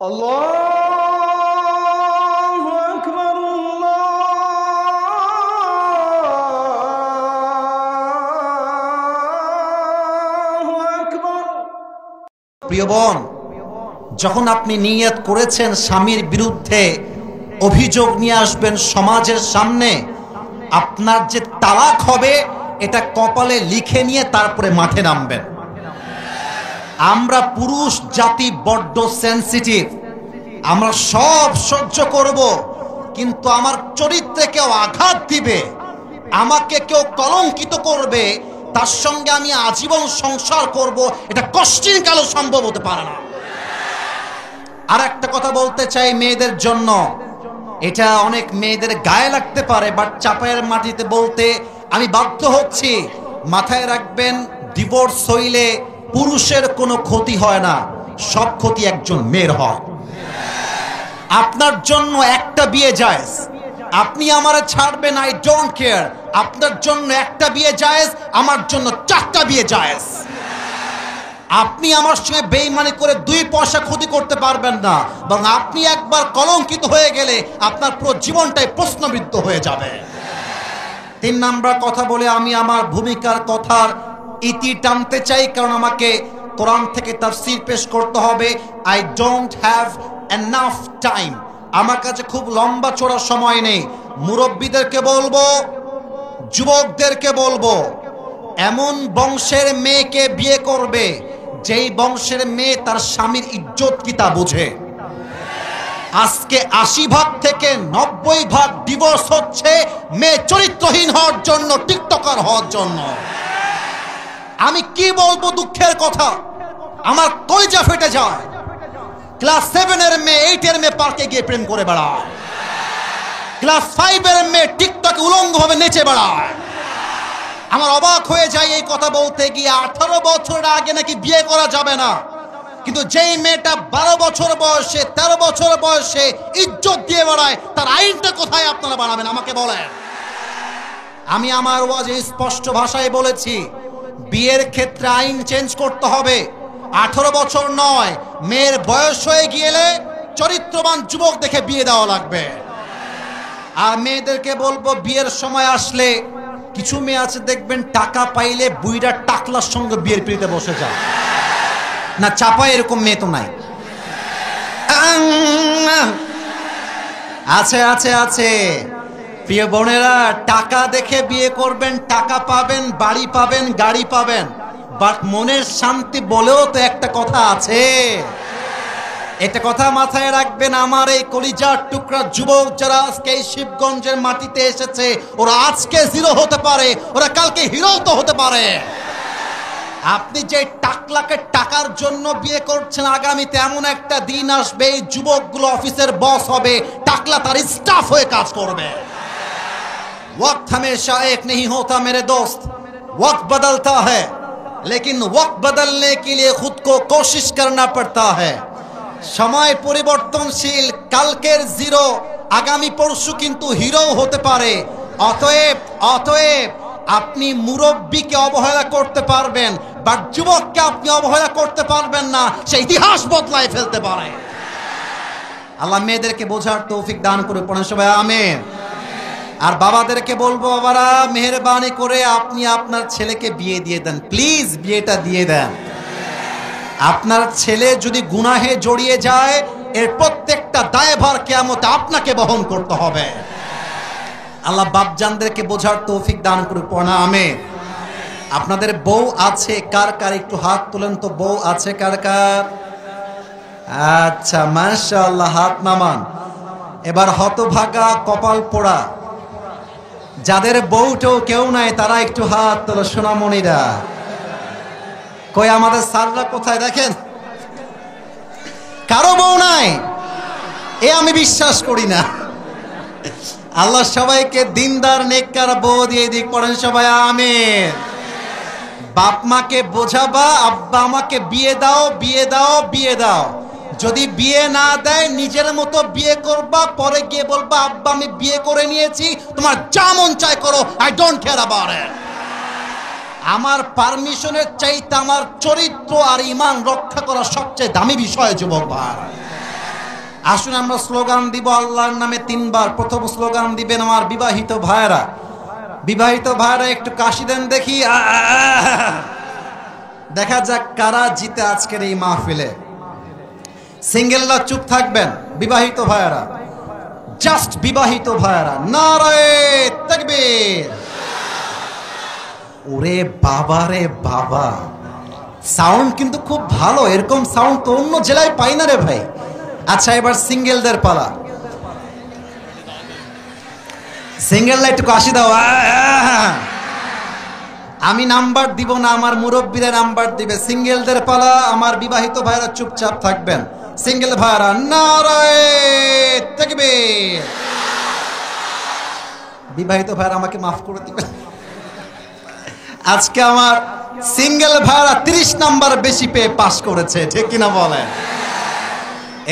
আল্লাহু আকবার, আল্লাহু আকবার। প্রিয় বোন, যখন আপনি নিয়ত করেছেন স্বামীর বিরুদ্ধে অভিযোগ নিয়ে আসবেন সমাজের সামনে, আপনার যে তালাক হবে এটা কপালে লিখে নিয়ে তারপরে মাঠে নামবেন। আমরা পুরুষ জাতি বড্ড সেনসিটিভ, আমরা সব সহ্য করব, কিন্তু আমার চরিত্রে কেউ আঘাত দিবে, আমাকে কেউ কলঙ্কিত করবে, তার সঙ্গে আমি আজীবন সংসার করব, এটা কষ্টিন কালো সম্ভব হতে পারে না। আর একটা কথা বলতে চাই মেয়েদের জন্য, এটা অনেক মেয়েদের গায়ে লাগতে পারে, বাট চাপায়ের মাটিতে বলতে আমি বাধ্য হচ্ছি। মাথায় রাখবেন, ডিভোর্স হইলে পুরুষের কোনো ক্ষতি হয় না, সব ক্ষতি একজন মেয়ের হয়। আপনার জন্য একটা বিয়ে জায়েজ, আপনি আমারে ছাড়বেন, আই ডোন্ট কেয়ার। আপনার জন্য একটা বিয়ে জায়েজ, আমার জন্য 4টা বিয়ে জায়েজ। আপনি আমার সঙ্গে বেঈমানি করে 2 পয়সা ক্ষতি করতে পারবেন না, এবং আপনি একবার কলঙ্কিত হয়ে গেলে আপনার পুরো জীবনটাই প্রশ্নবিদ্ধ হয়ে যাবে। 3 নাম্বার কথা বলে আমি আমার ভূমিকার কথার ইতি টানতে চাই, কারণ আমাকে কোরআন থেকে তাফসীর পেশ করতে হবে। I don't have enough time, আমার কাছে খুব লম্বা চড়া সময় নেই। মুরব্বীদেরকে বলবো, যুবকদেরকে বলবো, এমন বংশের মেয়েকে বিয়ে করবে যেই বংশের মেয়ে তার স্বামীর ইজ্জত কি তা বুঝে। আজকে 80% থেকে 90% ডিভোর্স হচ্ছে মেয়ে চরিত্রহীন হওয়ার জন্য, টিকটকার হওয়ার জন্য। আমি কি বলবো, দুঃখের কথা, আমার কলিজা ফেটে যায়। ক্লাস 7 এর মেয়ে 8 এর মেয়ে পার্কে গিয়ে প্রেম করে বেড়ায়, ক্লাস 5 এর মেয়ে টিকটকে উলঙ্গ ভাবে নেচে বেড়ায়। আমার অবাক হয়ে যায় এই কথা বলতে গিয়ে। 18 বছরের আগে নাকি বিয়ে করা যাবে না, কিন্তু যেই মেয়েটা 12 বছর বয়সে, 13 বছর বয়সে ইজ্জত দিয়ে বেড়ায়, তার আইনটা কোথায় আপনারা বানাবেন আমাকে বলেন। আমি আমার ওয়াজে স্পষ্ট ভাষায় বলেছি, বিয়ের ক্ষেত্রে আইন চেঞ্জ করতে হবে। 18 বছর নয়, মেয়ের বয়স হয়ে গেলে চরিত্রবান যুবক দেখে বিয়ে দেওয়া লাগবে। আর মেয়েদেরকে বলবো, বিয়ের সময় আসলে কিছু মেয়ে আছে দেখবেন টাকা পাইলে বুইড়া টাকলার সঙ্গে বিয়ের পিড়িতে বসে যায় না। চাপায় এরকম মেয়ে তো নাই? আছে আছে আছে। প্রিয় বোনেরা, টাকা দেখে বিয়ে করবেন, টাকা পাবেন, বাড়ি পাবেন, গাড়ি পাবেন, বাট মনের শান্তি বলেও তো একটা কথা আছে। এটা কথা মাথায় রাখবেন। আমার এই কলিজার টুকরা যুবক যারা আজকে এই শিবগঞ্জের মাটিতে এসেছে, ওরা আজকে জিরো হতে পারে, ওরা কালকে হিরো তো হতে পারে। আপনি যে টাকলাকে টাকার জন্য বিয়ে করছেন, আগামীতে এমন একটা দিন আসবে এই যুবকগুলো অফিসের বস হবে, টাকলা তার স্টাফ হয়ে কাজ করবে। वक्त हमेशा एक नहीं होता मेरे दोस्त, वक्त बदलता है, लेकिन वक्त बदलने के लिए खुद को कोशिश करना पड़ता है। সময় পরিবর্তনশীল, কালকের জিরো আগামী পরশু কিন্তু হিরো হতে পারে। অতএব অতএব আপনি মুরব্বীকে অবহেলা করতে পারবেন, বাট যুবককে আপনি অবহেলা করতে পারবেন না, সে ইতিহাস বদলায় ফেলতে পারে। আল্লাহ মেয়েদেরকে বোঝার তৌফিক দান করে পড়েন সবাই আমিন। আর বাবাদেরকে বলবো, বাবারা মেহেরবানি করে আপনি আপনার ছেলেকে বিয়ে দিয়ে দেন, প্লিজ বিয়েটা দিয়ে দেন। আপনার ছেলে যদি গুনাহে জড়িয়ে যায়, এর প্রত্যেকটা দায়ভার কিয়ামতে আপনাকে বহন করতে হবে। আল্লাহ বাপজানদেরকে বোঝার তৌফিক দান করে পড়া আমিন। আপনাদের বউ আছে কার কার, একটু হাত তোলেন তো। বউ আছে কার কার? আচ্ছা, মাশাআল্লাহ, হাত নামান। এবার হতভাগা, কপাল পোড়া যাদের বউটাও কেউ নাই, তারা একটু হাত তোলো। সোনামণিরা কই, আমাদের স্যাররা কোথায়? দেখেন, কারো বউ নাই, এ আমি বিশ্বাস করি না। আল্লাহ সবাইকে দিনদার নেককার বউ দিয়ে দিক, পড়েন সবাই আমিন। বাপ মাকে বোঝাবা, আব্বা আমাকে বিয়ে দাও, বিয়ে দাও, বিয়ে দাও। যদি বিয়ে না দেয়, নিজের মতো বিয়ে করবা, পরে গিয়ে বলবা আব্বা আমি বিয়ে করে নিয়েছি, তোমার যা মন চায় করো, I don't care about it. আমার পারমিশনের চাইতে আমার চরিত্র আর ঈমান রক্ষা করা সবচেয়ে দামি বিষয় যুবক ভাই। আসুন আমরা স্লোগান দিব আল্লাহর নামে 3 বার। প্রথম স্লোগান দিবেন আমার বিবাহিত ভাইরা। বিবাহিত ভাইরা একটু কাশি দেন দেখি। দেখা যাক কারা জিতে আজকের এই মাহফিলে। সিঙ্গেলরা চুপ থাকবেন। বিবাহিত ভাইরা, জাস্ট বিবাহিত ভাইরা, নারায়ে তাকবীর। ওরে বাবা রে বাবা, সাউন্ড কিন্তু খুব ভালো। এরকম সাউন্ড তো অন্য জেলায় পাই না রে ভাই। আচ্ছা, এবার সিঙ্গেলদের পালা। সিঙ্গেলরা একটু কাশি দাও। আমি নাম্বার দিব না, আমার মুরব্বীরা নাম্বার দিবে। সিঙ্গেলদের পালা। আমার বিবাহিত ভাইরা চুপচাপ থাকবেন। সিঙ্গেল ভাইরা নারায়ে তাকবীর। বিবাহিত ভাইরা আমাকে মাফ করে দিবেন। আজকে আমার সিঙ্গেল ভাইরা 30 নাম্বার বেশি পেয়ে পাস করেছে, ঠিক কিনা বলেন?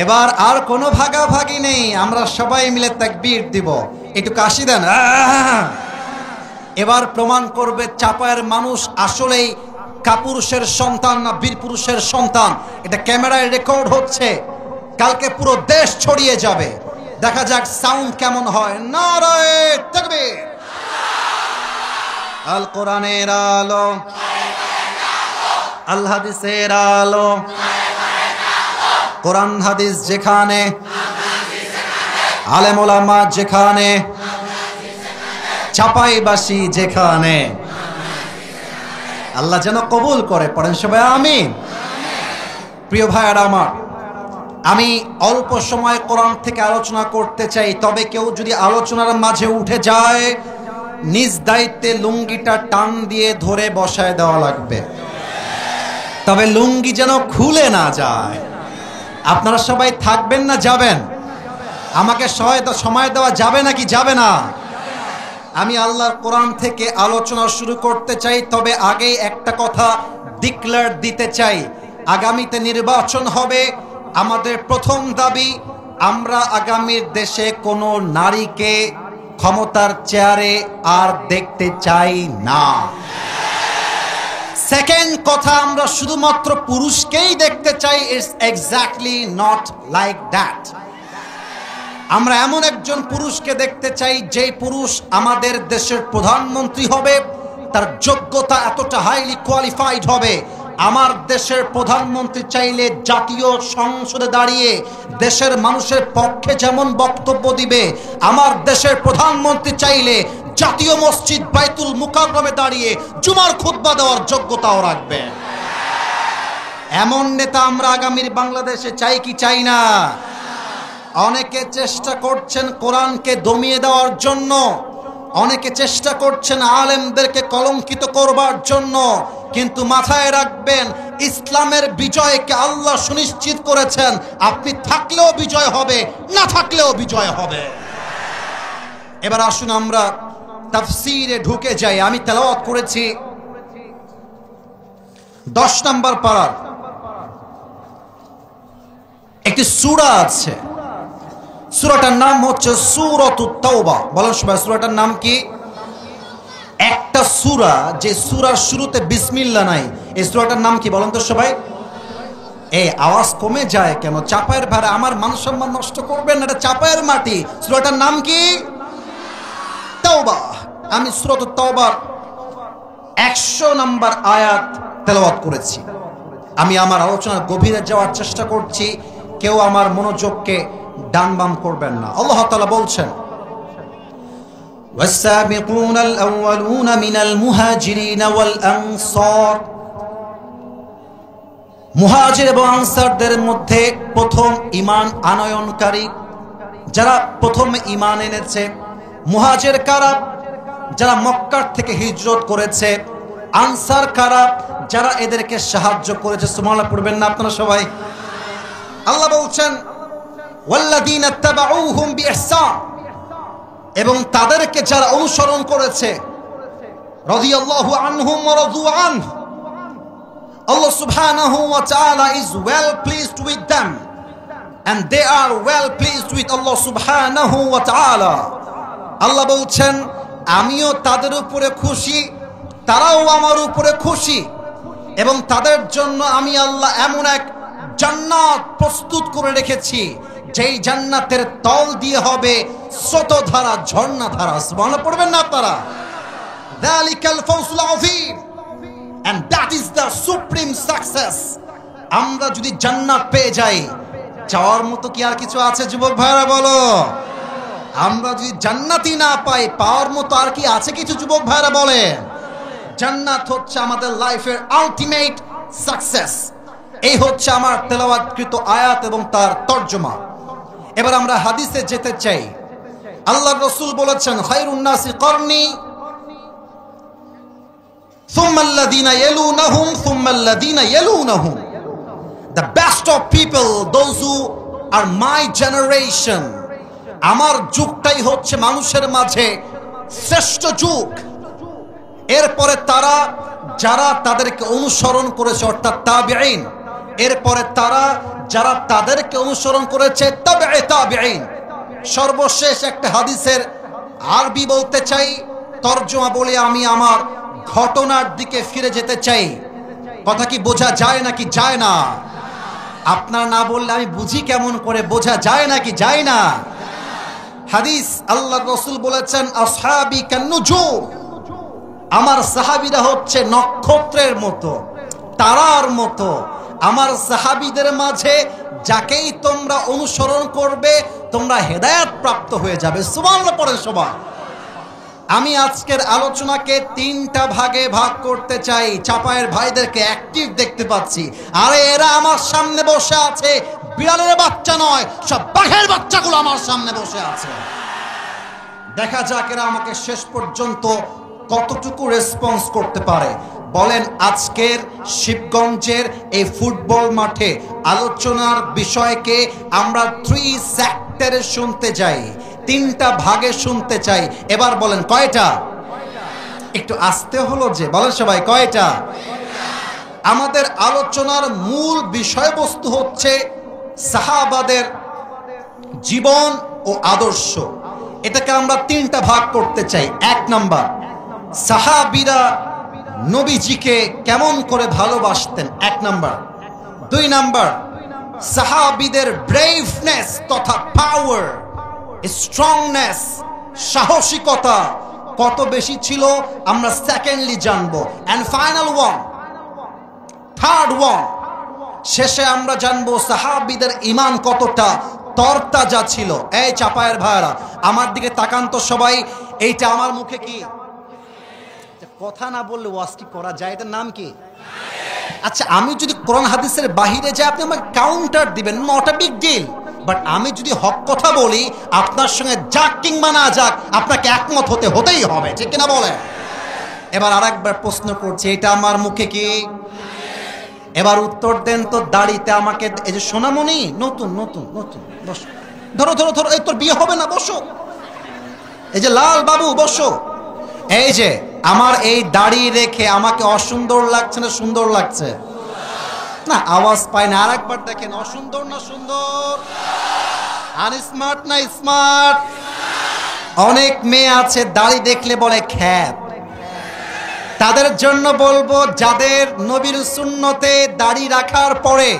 এবার আর কোনো ভাগাভাগি নেই, আমরা সবাই মিলে তাকবীর দিব। একটু কাশি দেন। এবার প্রমাণ করবে চাপায়ের মানুষ আসলেই কাপুরুষের সন্তান না বীর পুরুষের সন্তান। এটা ক্যামেরায় রেকর্ড হচ্ছে, কালকে পুরো দেশ ছড়িয়ে যাবে। দেখা যাক সাউন্ড কেমন হয়। নারায়ে তাকবীর। আল কোরআনের আলো, আল হাদিসের আলো। কোরআন হাদিস যেখানে, আলেম ওলামা যেখানে, চাপাইবাসী যেখানে, আল্লাহ যেন কবুল করে। পড়েন সবাই আমিন। প্রিয় ভাইয়েরা আমার, আমি অল্প সময় কোরআন থেকে আলোচনা করতে চাই, তবে কেউ যদি আলোচনার মাঝে উঠে যায়, নিজ দায়িত্বে লুঙ্গিটা টান দিয়ে ধরে বসায় দেওয়া লাগবে। তবে লুঙ্গি যেন খুলে না যায়। আপনারা সবাই থাকবেন না যাবেন? আমাকে সময় দেওয়া যাবে নাকি যাবে না? আমি আল্লাহর কোরআন থেকে আলোচনা শুরু করতে চাই, তবে আগে একটা কথা ডিক্লেয়ার দিতে চাই। আগামীতে নির্বাচন হবে। আমাদের প্রথম দাবি, আমরা আগামীর দেশে কোনো নারীকে ক্ষমতার চেয়ারে আর দেখতে চাই না। সেকেন্ড কথা, আমরা শুধুমাত্র পুরুষকেই দেখতে চাই। It's exactly not like that. আমরা এমন একজন পুরুষকে দেখতে চাই, যেই পুরুষ আমাদের দেশের প্রধানমন্ত্রী হবে, তার যোগ্যতা এতটা হাইলি কোয়ালিফাইড হবে। আমার দেশের প্রধানমন্ত্রী চাইলে জাতীয় সংসদে দাঁড়িয়ে দেশের মানুষের পক্ষে যেমন বক্তব্য দিবে, আমার দেশের প্রধানমন্ত্রী চাইলে জাতীয় মসজিদ বাইতুল মুকাররমে দাঁড়িয়ে জুমার খুতবা দেওয়ার যোগ্যতাও রাখবে। এমন নেতা আমরা আগামীর বাংলাদেশে চাই কি চাই না? অনেকে চেষ্টা করছেন কোরআনকে দমিয়ে দেওয়ার জন্য, অনেকে চেষ্টা করছেন আলেমদেরকে কলঙ্কিত করবার জন্য, কিন্তু মাথায় রাখবেন ইসলামের বিজয়কে আল্লাহ সুনিশ্চিত করেছেন। আপনি থাকলেও বিজয় হবে, না থাকলেও বিজয় হবে। এবার আসুন আমরা তাফসীরে ঢুকে যাই। আমি তেলাওয়াত করেছি 10 নম্বর পারার একটি সূরা আছে। সূরাটার নাম হচ্ছে সূরাতুত তাওবা। বলেন সবাই, সূরাটার নাম কি? একটা সূরা যে সূরার শুরুতে বিসমিল্লাহ নাই, এই সূরাটার নাম কি বলেন তো সবাই? এই আওয়াজ কমে যায় কেন? চাপায়ের ভাড়া, আমার মান সম্মান নষ্ট করবেন না, এটা চাপায়ের মাটি। সূরাটার নাম কি? তাওবা। আমি সূরাতুত তাওবার 100 নম্বর আয়াত তেলাওয়াত করেছি। আমি আমার আলোচনার গভীরে যাওয়ার চেষ্টা করছি, কেউ আমার মনোযোগকে ডান বাম করবেন না। আল্লাহ তাআলা বলছেন, والسابقون الأولون من المهاجرين والأنصار। মুহাজির এবং আনসারদের মধ্যে প্রথম ঈমান আনয়নকারী যারা প্রথম ঈমান এনেছে। মুহাজির কারা? যারা মক্কার থেকে হিজরত করেছে। আনসার কারা? যারা এদেরকে সাহায্য করেছে। সুবহানাল্লাহ পড়বেন না আপনারা সবাই? আল্লাহ বলছেন, ওয়াল্লাযীনা তাবাউহুম বিইহসান, এবং তাদেরকে যারা অনুসরণ করেছে। রাদিয়াল্লাহু আনহুম ওয়া রাদু আনহু। Allah subhanahu wa ta'ala is well pleased with them and they are well pleased with Allah subhanahu wa ta'ala. আল্লাহ বলছেন, আমিও তাদের উপরে খুশি, তারাও আমার উপরে খুশি, এবং তাদের জন্য আমি আল্লাহ এমন এক জান্নাত প্রস্তুত করে রেখেছি যেই জান্নাতের তল দিয়ে হবে স্রোতধারা ঝর্ণাধারা। সুবহানাল্লাহ পড়বেন না আপনারা? যালিকাল ফাওজুল আযীম, and that is the supreme success। আমরা যদি জান্নাত পেয়ে যাই, চাওয়ার মতো কি আর কিছু আছে যুবক ভাইরা বলো? আমরা যদি জান্নাতই না পাই, পাওয়ার মতো আর কি আছে কিছু যুবক ভাইরা বলে? জান্নাত হচ্ছে আমাদের লাইফের আলটিমেট সাকসেস। এই হচ্ছে আমার তেলাওয়াতকৃত আয়াত এবং তার তরজমা। এবার আমরা হাদিসে যেতে চাই। আল্লাহর রাসূল বলেছেন, খায়রুন নাসি করনি সুম্মা আল্লাযীনা ইয়ালুনাহুম সুম্মা আল্লাযীনা ইয়ালুনাহুম। The best of people, those who are my generation। আমার যুগটাই হচ্ছে মানুষের মাঝে শ্রেষ্ঠ যুগ। এরপরে তারা যারা তাদেরকে অনুসরণ করেছে অর্থাৎ তাবিঈন, এরপরে তারা যারা তাদেরকে অনুসরণ করেছে তাবিঈ তাবিঈন। সর্বশেষ একটা হাদিসের আরবি বলতে চাই, তরজমা বলে আমি আমার ঘটনার দিকে ফিরে যেতে চাই। কথা কি বোঝা যায় নাকি যায় না? আপনার না বললে আমি বুঝি কেমন করে? বোঝা যায় নাকি যায় না? হাদিস, আল্লাহর রাসূল বলেছেন, আসহাবি কান্নুজুম। আমার সাহাবীরা হচ্ছে নক্ষত্রের মতো, তারার মতো। আমার সাহাবীদের মাঝে যাকেই তোমরা অনুসরণ করবে তোমরা হেদায়েত প্রাপ্ত হয়ে যাবে। সুবহানাল্লাহ পড়েন সবাই। আমি আজকের আলোচনাকে তিনটা ভাগে ভাগ করতে চাই। চাপায়ের ভাইদেরকে অ্যাক্টিভ দেখতে পাচ্ছি। আরে এরা আমার সামনে বসে আছে, বিড়ালের বাচ্চা নয়, সব বাঘের বাচ্চাগুলো আমার সামনে বসে আছে। দেখা যাক এরা আমাকে শেষ পর্যন্ত কতটুকু রেসপন্স করতে পারে। বলেন, আজকের শিবগঞ্জের এই ফুটবল মাঠে আলোচনার বিষয়কে আমরা 3 সেক্টরে শুনতে যাই, 3টা ভাগে শুনতে চাই। এবার বলেন কয়টা? একটু আস্তে হলো যে, বলেন সবাই কয়টা? আমাদের আলোচনার মূল বিষয়বস্তু হচ্ছে সাহাবাদের জীবন ও আদর্শ। এটাকে আমরা 3টা ভাগ করতে চাই। 1 নাম্বার, সাহাবীরা নবীজিকে কেমন করে ভালোবাসতেন, 1 নাম্বার। 2 নাম্বার, সাহাবীদের ব্রেভনেস তথা পাওয়ার, স্ট্রংনেস, সাহসিকতা কত বেশি ছিল আমরা সেকেন্ডলি জানবো। And final one, third one, শেষে আমরা জানবো সাহাবীদের ঈমান কতটা তরতাজা ছিল। এই চাপায়ের ভাইরা আমার দিকে তাকান তো সবাই। এইটা আমার মুখে কি কথা না বললে ওয়াজ কি করা যায়? এটার নাম কি? আচ্ছা, আমি যদি কোরআন হাদিসের বাহিরে যাই আপনি আমাকে কাউন্টার দিবেন, not a big deal. But আমি যদি হক কথা বলি, আপনার সঙ্গে যাক কিংবা না যাক আপনাকে একমত হতেই হবে, ঠিক কিনা বলেন? এবার আরেকবার প্রশ্ন করছি, এটা আমার মুখে কি? এবার উত্তর দেন তো। দাড়িতে আমাকে এই যে সোনামণি, নতুন নতুন নতুন, বসো, ধরো ধরো ধরো, এই তোর বিয়ে হবে না, বসো। এই যে লাল বাবু, বসো। এই যে আমার এই দাড়ি রেখে আমাকে অসুন্দর লাগছে না সুন্দর লাগছে? না, আওয়াজ পাই না। আরেকবার দেখেন, অসুন্দর না সুন্দর? আনস্মার্ট না স্মার্ট? অনেক মেয়ে আছে দাড়ি দেখলে বলে খ্যাত। তাদের জন্য বলবো, যাদের নবীর সুন্নতে দাড়ি রাখার পরে,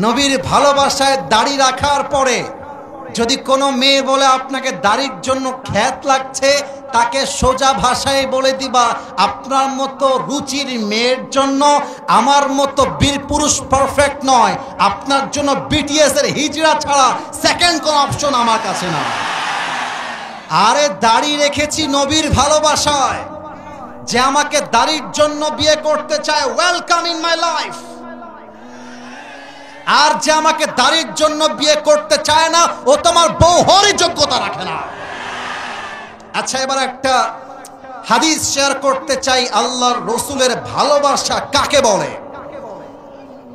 নবীর ভালোবাসায় দাড়ি রাখার পরে যদি কোনো মেয়ে বলে আপনাকে দাড়ির জন্য খ্যাত লাগছে, তাকে সোজা ভাষায় বলে দিবা, আপনার মতো রুচির মেয়ের জন্য আমার মতো বীর পুরুষ পারফেক্ট নয়। আপনার জন্য বিটিএস এর হিজড়া ছাড়া সেকেন্ড কোন অপশন আমার কাছে না। আরে দাড়ি রেখেছি নবীর ভালোবাসায়, যে আমাকে দাড়ির জন্য বিয়ে করতে চায়, ওয়েলকাম ইন মাই লাইফ। আর যে আমাকে দাড়ির জন্য বিয়ে করতে চায় না, ও তোমার বউ হওয়ারই যোগ্যতা রাখে না। আচ্ছা, এবার একটা হাদিস শেয়ার করতে চাই। আল্লাহর রসুলের ভালোবাসা কাকে বলে?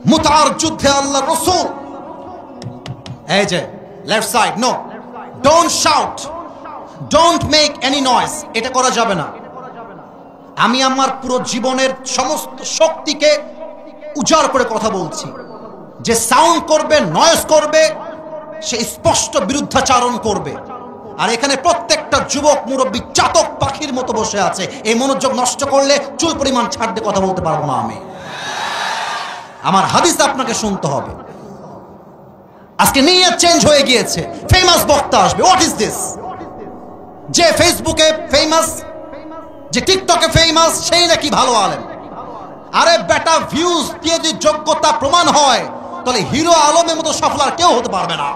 মুতার যুদ্ধে আল্লাহর রসুল, এই যে left side, no, don't shout, don't make any noise, এটা করা যাবে না। আমি আমার পুরো জীবনের সমস্ত শক্তিকে উজাড় করে কথা বলছি। যে সাউন্ড করবে, নয়েজ করবে, সে স্পষ্ট বিরুদ্ধাচারণ করবে। আর এখানে প্রত্যেকটা যুবক মুরব্বী চাতক পাখির মতো বসে আছে। এই মনোযোগ নষ্ট করলে চুল পরিমাণ ছাড় দিয়ে কথা বলতে পারবো না আমি। আমার হাদিস আপনাকে শুনতে হবে। আজকে নিয়ত চেঞ্জ হয়ে গিয়েছে, ফেমাস বক্তা আসবে। What is this? যে ফেসবুকে ফেমাস, যে টিকটকে ফেমাস, সেই নাকি ভালো আলেম। আরে বেটা, ভিউজ দিয়ে যদি যোগ্যতা প্রমাণ হয় তাহলে হিরো আলমের মতো সফল আর কেউ হতে পারবে না।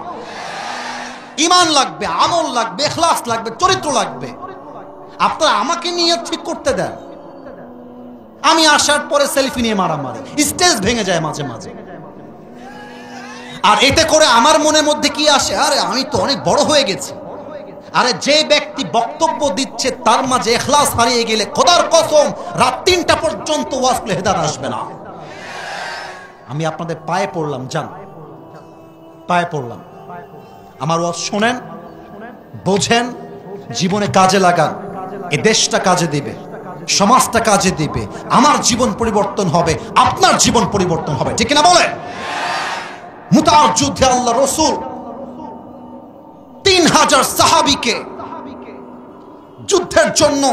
ঈমান লাগবে, আমল লাগবে, ইখলাস লাগবে, চরিত্র লাগবে। আপনারা আমাকে নিয়ে ঠিক করতে দেন, আমি আসার পরে সেলফি নিয়ে মারামারি, স্টেজ ভেঙে যায় মাঝে মাঝে। আর এতে করে আমার মনের মধ্যে কি আসে? আরে আমি তো অনেক বড় হয়ে গেছি। আরে যে ব্যক্তি বক্তব্য দিচ্ছে তার মাঝে ইখলাস হারিয়ে গেলে খোদার কসম রাত 3টা পর্যন্ত ওয়াজ করলে হেদায়েত আসবে না। আমি আপনাদের পায়ে পড়লাম, জান, পায়ে পড়লাম, আমার ওয়াজ শোনেন, বোঝেন, জীবনে কাজে লাগান। এ দেশটা কাজে দিবে, সমাজটা কাজে দিবে, আমার জীবন পরিবর্তন হবে, আপনার জীবন পরিবর্তন হবে, ঠিক কিনা বলে? মুতার যুদ্ধে আল্লাহ রসুল 3000 সাহাবীকে যুদ্ধের জন্য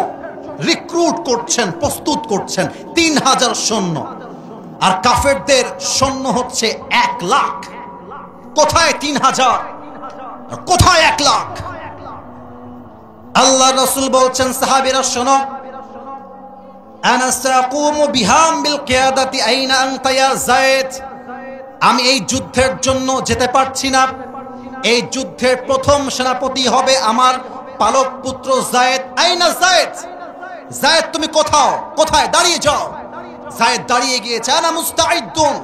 রিক্রুট করছেন, প্রস্তুত করছেন। 3000 সৈন্য, আর কাফেরদের সৈন্য হচ্ছে 1 লাখ। কোথায় 3000 আর কোথায় 1 লাখ? আল্লাহ রসুল বলছেন, সাহাবীরা শোনো, আনা সাকুমু বিহাম বিল কিয়াদাতি আইনা আনতা ইয়া যায়েদ। আমি এই যুদ্ধের জন্য যেতে পারছি না। এই যুদ্ধের প্রথম সেনাপতি হবে আমার পালক পুত্র যায়েদ। আইনা যায়েদ? যায়েদ তুমি কোথায়? দাঁড়িয়ে যাও। যায়েদ দাঁড়িয়ে গিয়েছে। আনা মুস্তাইদুন,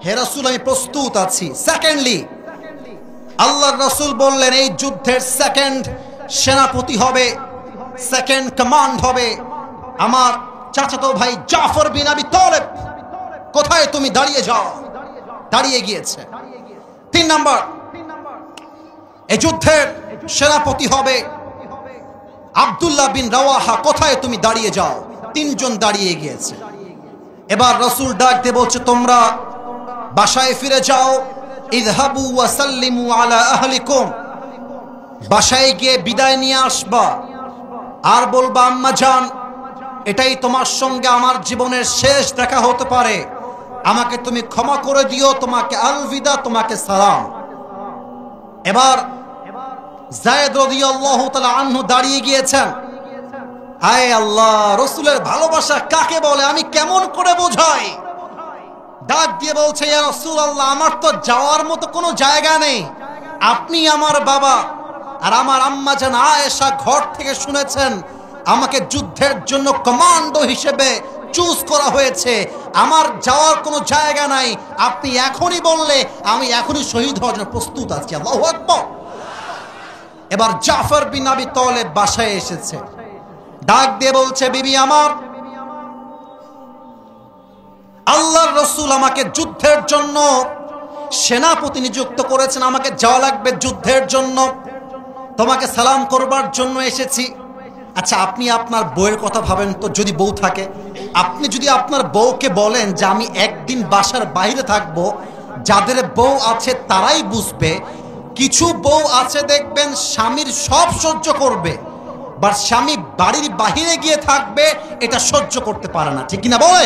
হে রাসূল আমি প্রস্তুত আছি। সেকেন্ডলি আল্লাহর রাসূল বললেন, এই যুদ্ধের সেকেন্ড সেনাপতি হবে, সেকেন্ড কমান্ড হবে আমার চাচাতো ভাই জাফর বিন আবি তালেব। কোথায় তুমি? দাঁড়িয়ে যাও। দাঁড়িয়ে গিয়েছে। 3 নাম্বার, এই যুদ্ধের সেনাপতি হবে আব্দুল্লাহ বিন রাওয়াহা। কোথায় তুমি? দাঁড়িয়ে যাও। 3 জন দাঁড়িয়ে গিয়েছে। এবার রাসূল ডাক দিয়ে বলছে, তোমরা বাসায় ফিরে যাও। ইযহাবু ওয়া সাল্লিমু আলা আহলিকুম, বাসায় গিয়ে বিদায় নিয়ে আসবা, আর বলবা, আম্মা জান, এটাই তোমার সঙ্গে আমার জীবনের শেষ দেখা হতে পারে, আমাকে তুমি ক্ষমা করে দিও, তোমাকে আলবিদা, তোমাকে সালাম। এবার যায়েদ রাদিয়াল্লাহু তাআলা আনহু দাঁড়িয়ে গিয়েছেন। আয় আল্লাহ, রাসূলের ভালোবাসা কাকে বলে আমি কেমন করে বোঝাই? ডাক দিয়ে বলছে, ইয়া রাসূলুল্লাহ, আমার তো যাওয়ার মতো কোনো জায়গা নেই। আপনি আমার বাবা, আর আমার আম্মা জান আয়েশা ঘর থেকে শুনেছেন আমাকে যুদ্ধের জন্য কমান্ডো হিসেবে চুজ করা হয়েছে। আমার যাওয়ার কোনো জায়গা নাই। আপনি এখনই বললে আমি এখনই শহীদ হওয়ার জন্য প্রস্তুত আছি। আল্লাহু আকবার। এবার জাফর বিন আবি তালেব বাসায় এসেছে। ডাক দিয়ে বলছে, বিবি আমার, আল্লাহর রাসূল আমাকে যুদ্ধের জন্য সেনাপতি নিযুক্ত করেছেন, আমাকে যাওয়া লাগবে যুদ্ধের জন্য, তোমাকে সালাম করবার জন্য এসেছি। আচ্ছা, আপনি আপনার বউয়ের কথা ভাবেন তো। যদি বউ থাকে, আপনি যদি আপনার বউকে বলেন যে আমি একদিন বাসার বাইরে থাকবো, যাদের বউ আছে তারাই বুঝবে। কিছু বউ আছে দেখবেন স্বামীর সব সহ্য করবে, বাট স্বামী বাড়ির বাহিরে গিয়ে থাকবে, এটা সহ্য করতে পারে না, ঠিক কিনা বলে?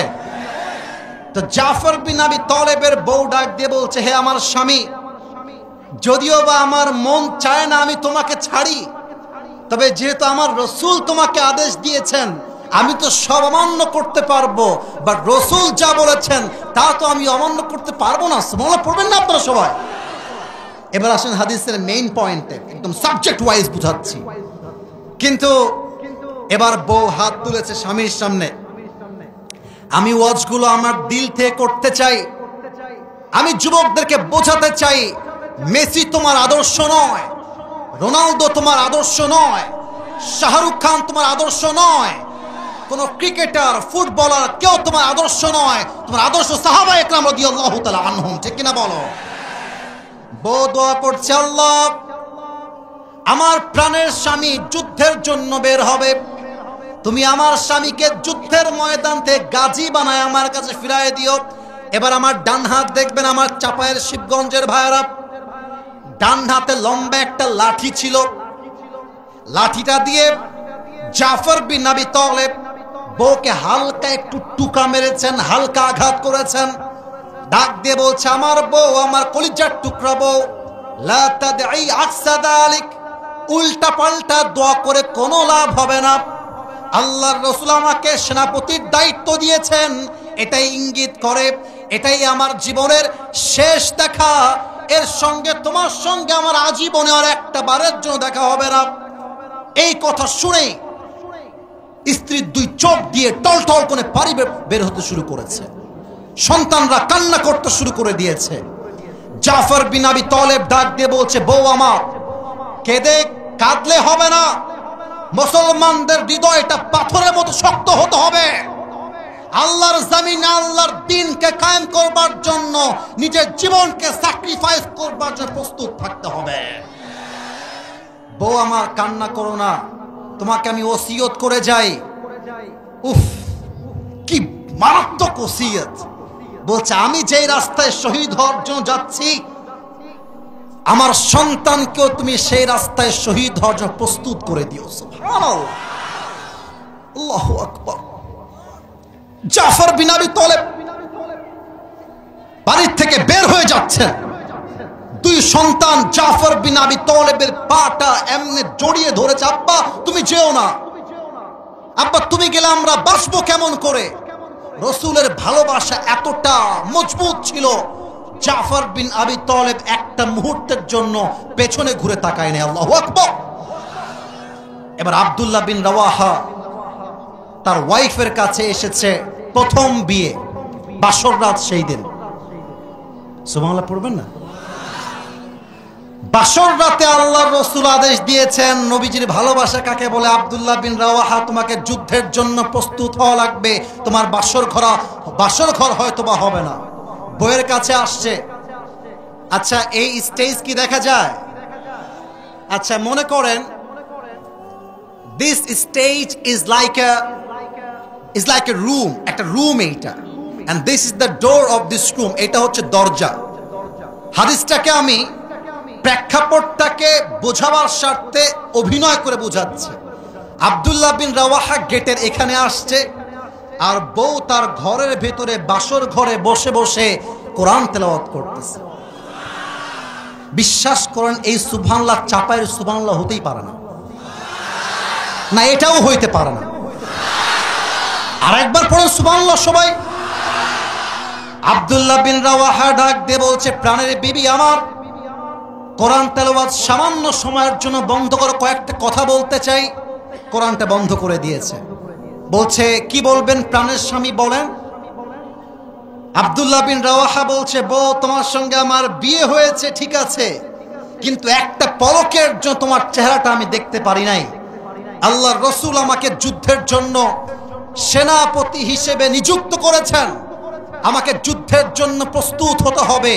তো জাফর বিন আবি তালেবের বউ ডাক দিয়ে বলছে, হে আমার স্বামী, যদিও বা আমার মন চায় না আমি তোমাকে ছাড়ি, তবে যেহেতু আমার রাসূল তোমাকে আদেশ দিয়েছেন, আমি তো সব অমান্য করতে পারবো, বাট রাসূল যা বলেছেন তা তো আমি অমান্য করতে পারবো না। সুবহানাল্লাহ পড়বেন না আপনারা সবাই? এবার আসেন হাদিসের মেইন পয়েন্টে, একদম সাবজেক্ট ওয়াইজ বুঝাচ্ছি। কিন্তু এবার বউ হাত তুলেছে স্বামীর সামনে। আমি ওয়াজগুলো আমার দিল থেকে করতে চাই। আমি যুবকদেরকে বোঝাতে চাই, মেসি তোমার আদর্শ নয়, রোনালদো তোমার আদর্শ নয়, শাহরুখ খান তোমার আদর্শ নয়, কোন ক্রিকেটার, ফুটবলার কেউ তোমার আদর্শ নয়। তোমার আদর্শ সাহাবায়ে কেরাম রাদিয়াল্লাহু তাআলা আনহুম, ঠিক কিনা বলো? বউ দোয়া করছে, আল্লাহ, আমার প্রাণের স্বামী যুদ্ধের জন্য বের হবে, তুমি আমার স্বামীকে যুদ্ধের ময়দান থেকে গাজী বানায় আমার কাছে ফিরায় দিও। এবার আমার ডান হাত দেখবেন, আমার চাপায়ের শিবগঞ্জের ভাইরা, ডান হাতে লম্বা একটা লাঠি ছিল। লাঠিটা দিয়ে জাফর বিন আবি তালেব বউকে হালকা একটু টুকা মেরেছেন, হালকা আঘাত করেছেন। ডাক দিয়ে বলছে, আমার বউ, আমার কলিজার টুকরা বউ, লা তাদঈ আকসা যালিক, উল্টা পাল্টা দোয়া করে কোনো লাভ হবে না। আল্লাহর রাসূল আমাকে সেনাপতির দায়িত্ব দিয়েছেন, এটাই ইঙ্গিত করে এটাই আমার জীবনের শেষ দেখা, এর সঙ্গে তোমার সঙ্গে আমার আজীবনে আর একটা বারের জন্য দেখা হবে না। এই কথা শুনে স্ত্রীর দুই চোখ দিয়ে টলটল করে পানি বের হতে শুরু করেছে, সন্তানরা কান্না করতে শুরু করে দিয়েছে। জাফর বিন আবি তালেব ডাক দিয়ে বলছে, বউ আমার, কেঁদে কাঁদলে হবে না, মুসলমানদের হৃদয়টা পাথরের মতো শক্ত হতে হবে। আল্লাহর জমিনে আল্লাহর দ্বীনকে কায়েম করবার জন্য নিজের জীবনকে স্যাক্রিফাইস করবার জন্য প্রস্তুত থাকতে হবে। বউ আমার, কান্না করো না, তোমাকে আমি ওসিয়ত করে যাই। উফ, কি মারাত্মক ওসিয়ত! বলছে, আমি যেই রাস্তায় শহীদ হওয়ার জন্য যাচ্ছি, আমার সন্তানকেও তুমি সেই রাস্তায় শহীদ হওয়ার জন্য প্রস্তুত করে দিও। সুবহানাল্লাহ, আল্লাহু আকবার। জাফর বিন আবি তালেব বাড়ির থেকে বের হয়ে যাচ্ছেন, দুই সন্তান জাফর বিন আবি তালেবের পাটা এমনি জড়িয়ে ধরেছে, আব্বা তুমি যেও না, আব্বা তুমি গেলে আমরা বাঁচবো কেমন করে? রাসূলের ভালোবাসা এতটা মজবুত ছিল, জাফর বিন আবি তালেব একটা মুহূর্তের জন্য পেছনে ঘুরে তাকায় নাই। আল্লাহু আকবার। এবার আব্দুল্লাহ বিন রাওয়াহা তার ওয়াইফের কাছে এসেছে, প্রথম বিয়ে, বাসর রাত সেই দিন। সুবহানাল্লাহ পড়বেন না? বাসর রাতে আল্লাহর রাসূল আদেশ দিয়েছেন, নবীজির ভালোবাসা কাকে বলে? আব্দুল্লাহ বিন রাওয়াহা, তোমাকে যুদ্ধের জন্য প্রস্তুত হওয়া লাগবে, তোমার বাসর ঘর হয়তো বা হবে না। বইয়ের কাছে আসছে। আচ্ছা, এই স্টেজ কি দেখা যায়? আচ্ছা, মনে করেন this stage is like a room, একটা রুম এইটা, and this is the door of this room, এটা হচ্ছে দরজা। হাদিসটাকে আমি প্রেক্ষাপটটাকে বোঝাবার স্বার্থে অভিনয় করে বোঝাচ্ছি। আব্দুল্লাহ বিন রাওয়াহা গেটের এখানে আসছে, আর বউ তার ঘরের ভেতরে বাসর ঘরে বসে বসে কোরআন তেলাওয়াত করতেছে। বিশ্বাস করেন, এই সুবহানাল্লাহ চাপায়ের সুবহানাল্লাহ হতেই পারে না, না এটাও হইতে পারে না। আর একবার পড়ুন সুবহানাল্লাহ সবাই। আব্দুল্লাহ বিন রাওয়াহা ডাক দিয়ে বলছে, প্রাণের বিবি আমার, কোরআন তেলাওয়াত সামান্য সময়ের জন্য বন্ধ করে কয়েকটা কথা বলতে চাই। কোরআনটা বন্ধ করে দিয়েছে। বলছে, কি বলবেন প্রাণের স্বামী, বলেন। আব্দুল্লাহ বিন রাওয়াহা বলছে, বউ তোমার সঙ্গে আমার বিয়ে হয়েছে ঠিক আছে, কিন্তু একটা পলকের জন্য তোমার চেহারাটা আমি দেখতে পারি নাই। আল্লাহর রাসূল আমাকে যুদ্ধের জন্য সেনাপতি হিসেবে নিযুক্ত করেছেন, আমাকে যুদ্ধের জন্য প্রস্তুত হতে হবে,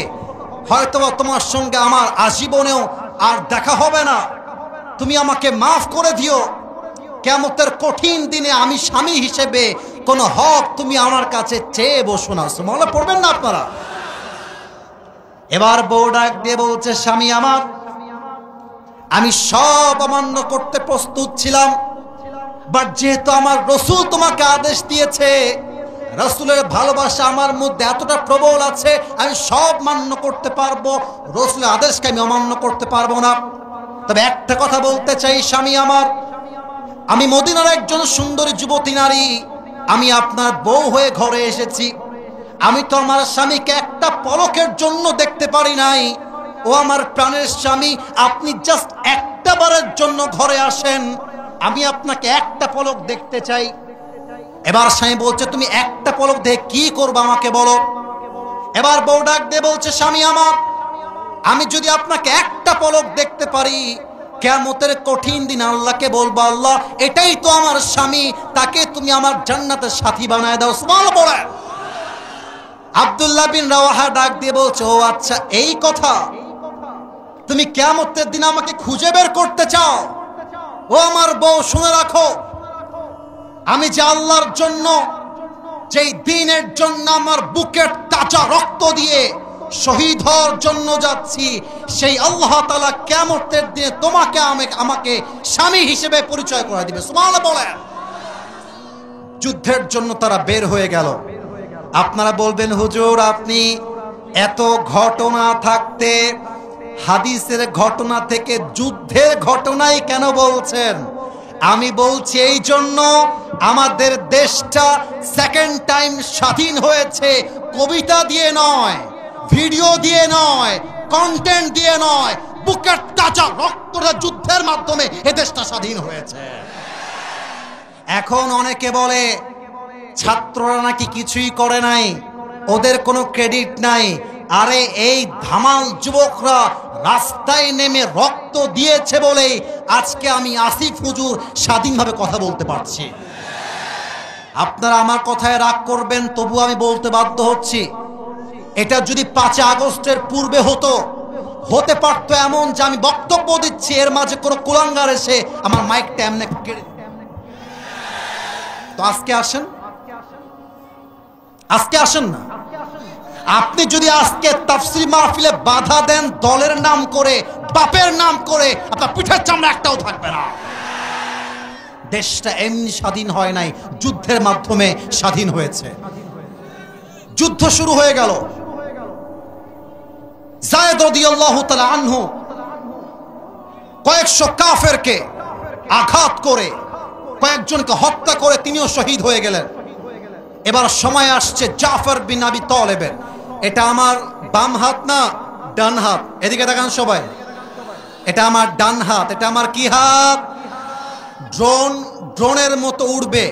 হয়তোবা তোমার সঙ্গে আমার আজীবনেও আর দেখা হবে না, তুমি আমাকে মাফ করে দিও। কিয়ামতের কঠিন দিনে আমি স্বামী হিসেবে কোন হক তুমি আমার কাছে চেয়ে বসো না। সুবহানাল্লাহ পড়বেন না আপনারা? এবার বউ ডাক দিয়ে বলছে, স্বামী আমার, আমি সব অমান্য করতে প্রস্তুত ছিলাম, বাট যেহেতু আমার রাসূল তোমাকে আদেশ দিয়েছে, রাসূলের ভালোবাসা আমার মধ্যে এতটা প্রবল আছে, আমি সব মান্য করতে পারবো, রাসূলের আদেশকে আমি অমান্য করতে পারবো না। তবে একটা কথা বলতে চাই স্বামী আমার, আমি মদিনার একজন সুন্দরী যুবতী নারী, আমি আপনার বউ হয়ে ঘরে এসেছি, আমি তো আমার স্বামীকে একটা পলকের জন্য দেখতে পারি নাই। ও আমার প্রাণের স্বামী, আপনি জাস্ট একটা বারের জন্য ঘরে আসেন, আমি আপনাকে একটা পলক দেখতে চাই। এবার স্বামী বলছে, তুমি একটা পলক দেখে কি করবে আমাকে বলো। এবার বউ ডাক দিয়ে বলছে, স্বামী আমার, আমি যদি আপনাকে একটা পলক দেখতে পারি, কিয়ামতের কঠিন দিন আল্লাহকে বলবো, আল্লাহ এটাই তো আমার স্বামী, তাকে তুমি আমার জান্নাতের সাথী বানায় দাও। সুবহানাল্লাহ বলে। আব্দুল্লাহ বিন রাওয়াহা ডাক দিয়ে বলছে, ও আচ্ছা এই কথা, তুমি কিয়ামতের দিন আমাকে খুঁজে বের করতে চাও? ও আমার বউ, শুনে রাখো, আমি যে আল্লাহর জন্য, যেই দ্বীনের জন্য আমার বুকের তাজা রক্ত দিয়ে শহীদ হওয়ার জন্য যাচ্ছি, সেই আল্লাহ তাআলা কিয়ামতের দিনে তোমাকে আমাকে স্বামী হিসেবে পরিচয় করে দিবে। সুবহানাল্লাহ বলেন। যুদ্ধের জন্য তারা বের হয়ে গেল। আপনারা বলবেন, হুজুর আপনি এত ঘটনা থাকতে হাদিসের ঘটনা থেকে যুদ্ধের ঘটনাই কেন বলছেন? আমি বলছি এই জন্য, আমাদের দেশটা সেকেন্ড টাইম স্বাধীন হয়েছে কবিতা দিয়ে নয়, ভিডিও দিয়ে নয়, কন্টেন্ট দিয়ে নয়, বুকের তাজা রক্তটা যুদ্ধের মাধ্যমে এ দেশটা স্বাধীন হয়েছে। এখন অনেকে বলে ছাত্ররা নাকি কিছুই করে নাই, ওদের কোনো ক্রেডিট নাই। আরে এই ধামাল যুবকরা রাস্তায় নেমে রক্ত দিয়েছে বলেই আজকে আমি আসিফ হুজুর স্বাধীনভাবে কথা বলতে পারছি। আপনারা আমার কথায় রাগ করবেন, তবু আমি বলতে বাধ্য হচ্ছি। এটা যদি 5 আগস্টের পূর্বে হতে পারতো এমন যে আমি বক্তব্য দিচ্ছি, এর মাঝে কোনো কুলাঙ্গার এসে আমার মাইকটা এমনি কেড়ে। তো আজকে আসেন না। আপনি যদি আজকে তাফসীর মাহফিলে বাধা দেন দলের নাম করে, বাপের নাম করে, আপনার পিঠের চামড়া একটাও থাকবে না। দেশটা এমনি স্বাধীন হয় নাই, যুদ্ধের মাধ্যমে স্বাধীন হয়েছে। যুদ্ধ শুরু হয়ে গেল। যায়েদ রাদিয়াল্লাহু তাআলা আনহু কয়েকশো কাফেরকে আঘাত করে, কয়েকজনকে হত্যা করে তিনিও শহীদ হয়ে গেলেন। এবার সময় আসছে জাফর বিন আবি তালেবের। এটা আমার বাম হাত না ডান হাত? এদিকে দেখান সবাই। এটা আমার ডান হাত। এটা আমার কি হাত? ড্রোনের মতো উড়বে।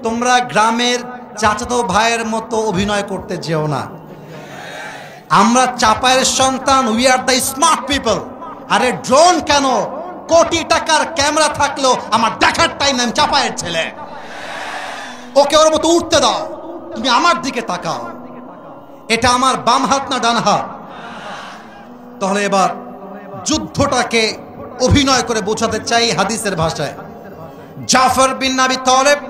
তোমরা গ্রামের চাচাতো ভাইয়ের মতো অভিনয় করতে যেও না। আমরা চাপায়ের সন্তান, we are the smart people. আরে ড্রোন কেন? কোটি টাকার ক্যামেরা থাকলেও আমার দেখার টাইম নাই, চাপায়ের ছেলে। ওকে ওর মতো উঠতে দাও, তুমি আমার দিকে তাকাও। এটা আমার বাম হাত না ডান হাত? তাহলে এবার যুদ্ধটাকে অভিনয় করে বোঝাতে চাই হাদিসের ভাষায়। জাফর বিন আবি তালেব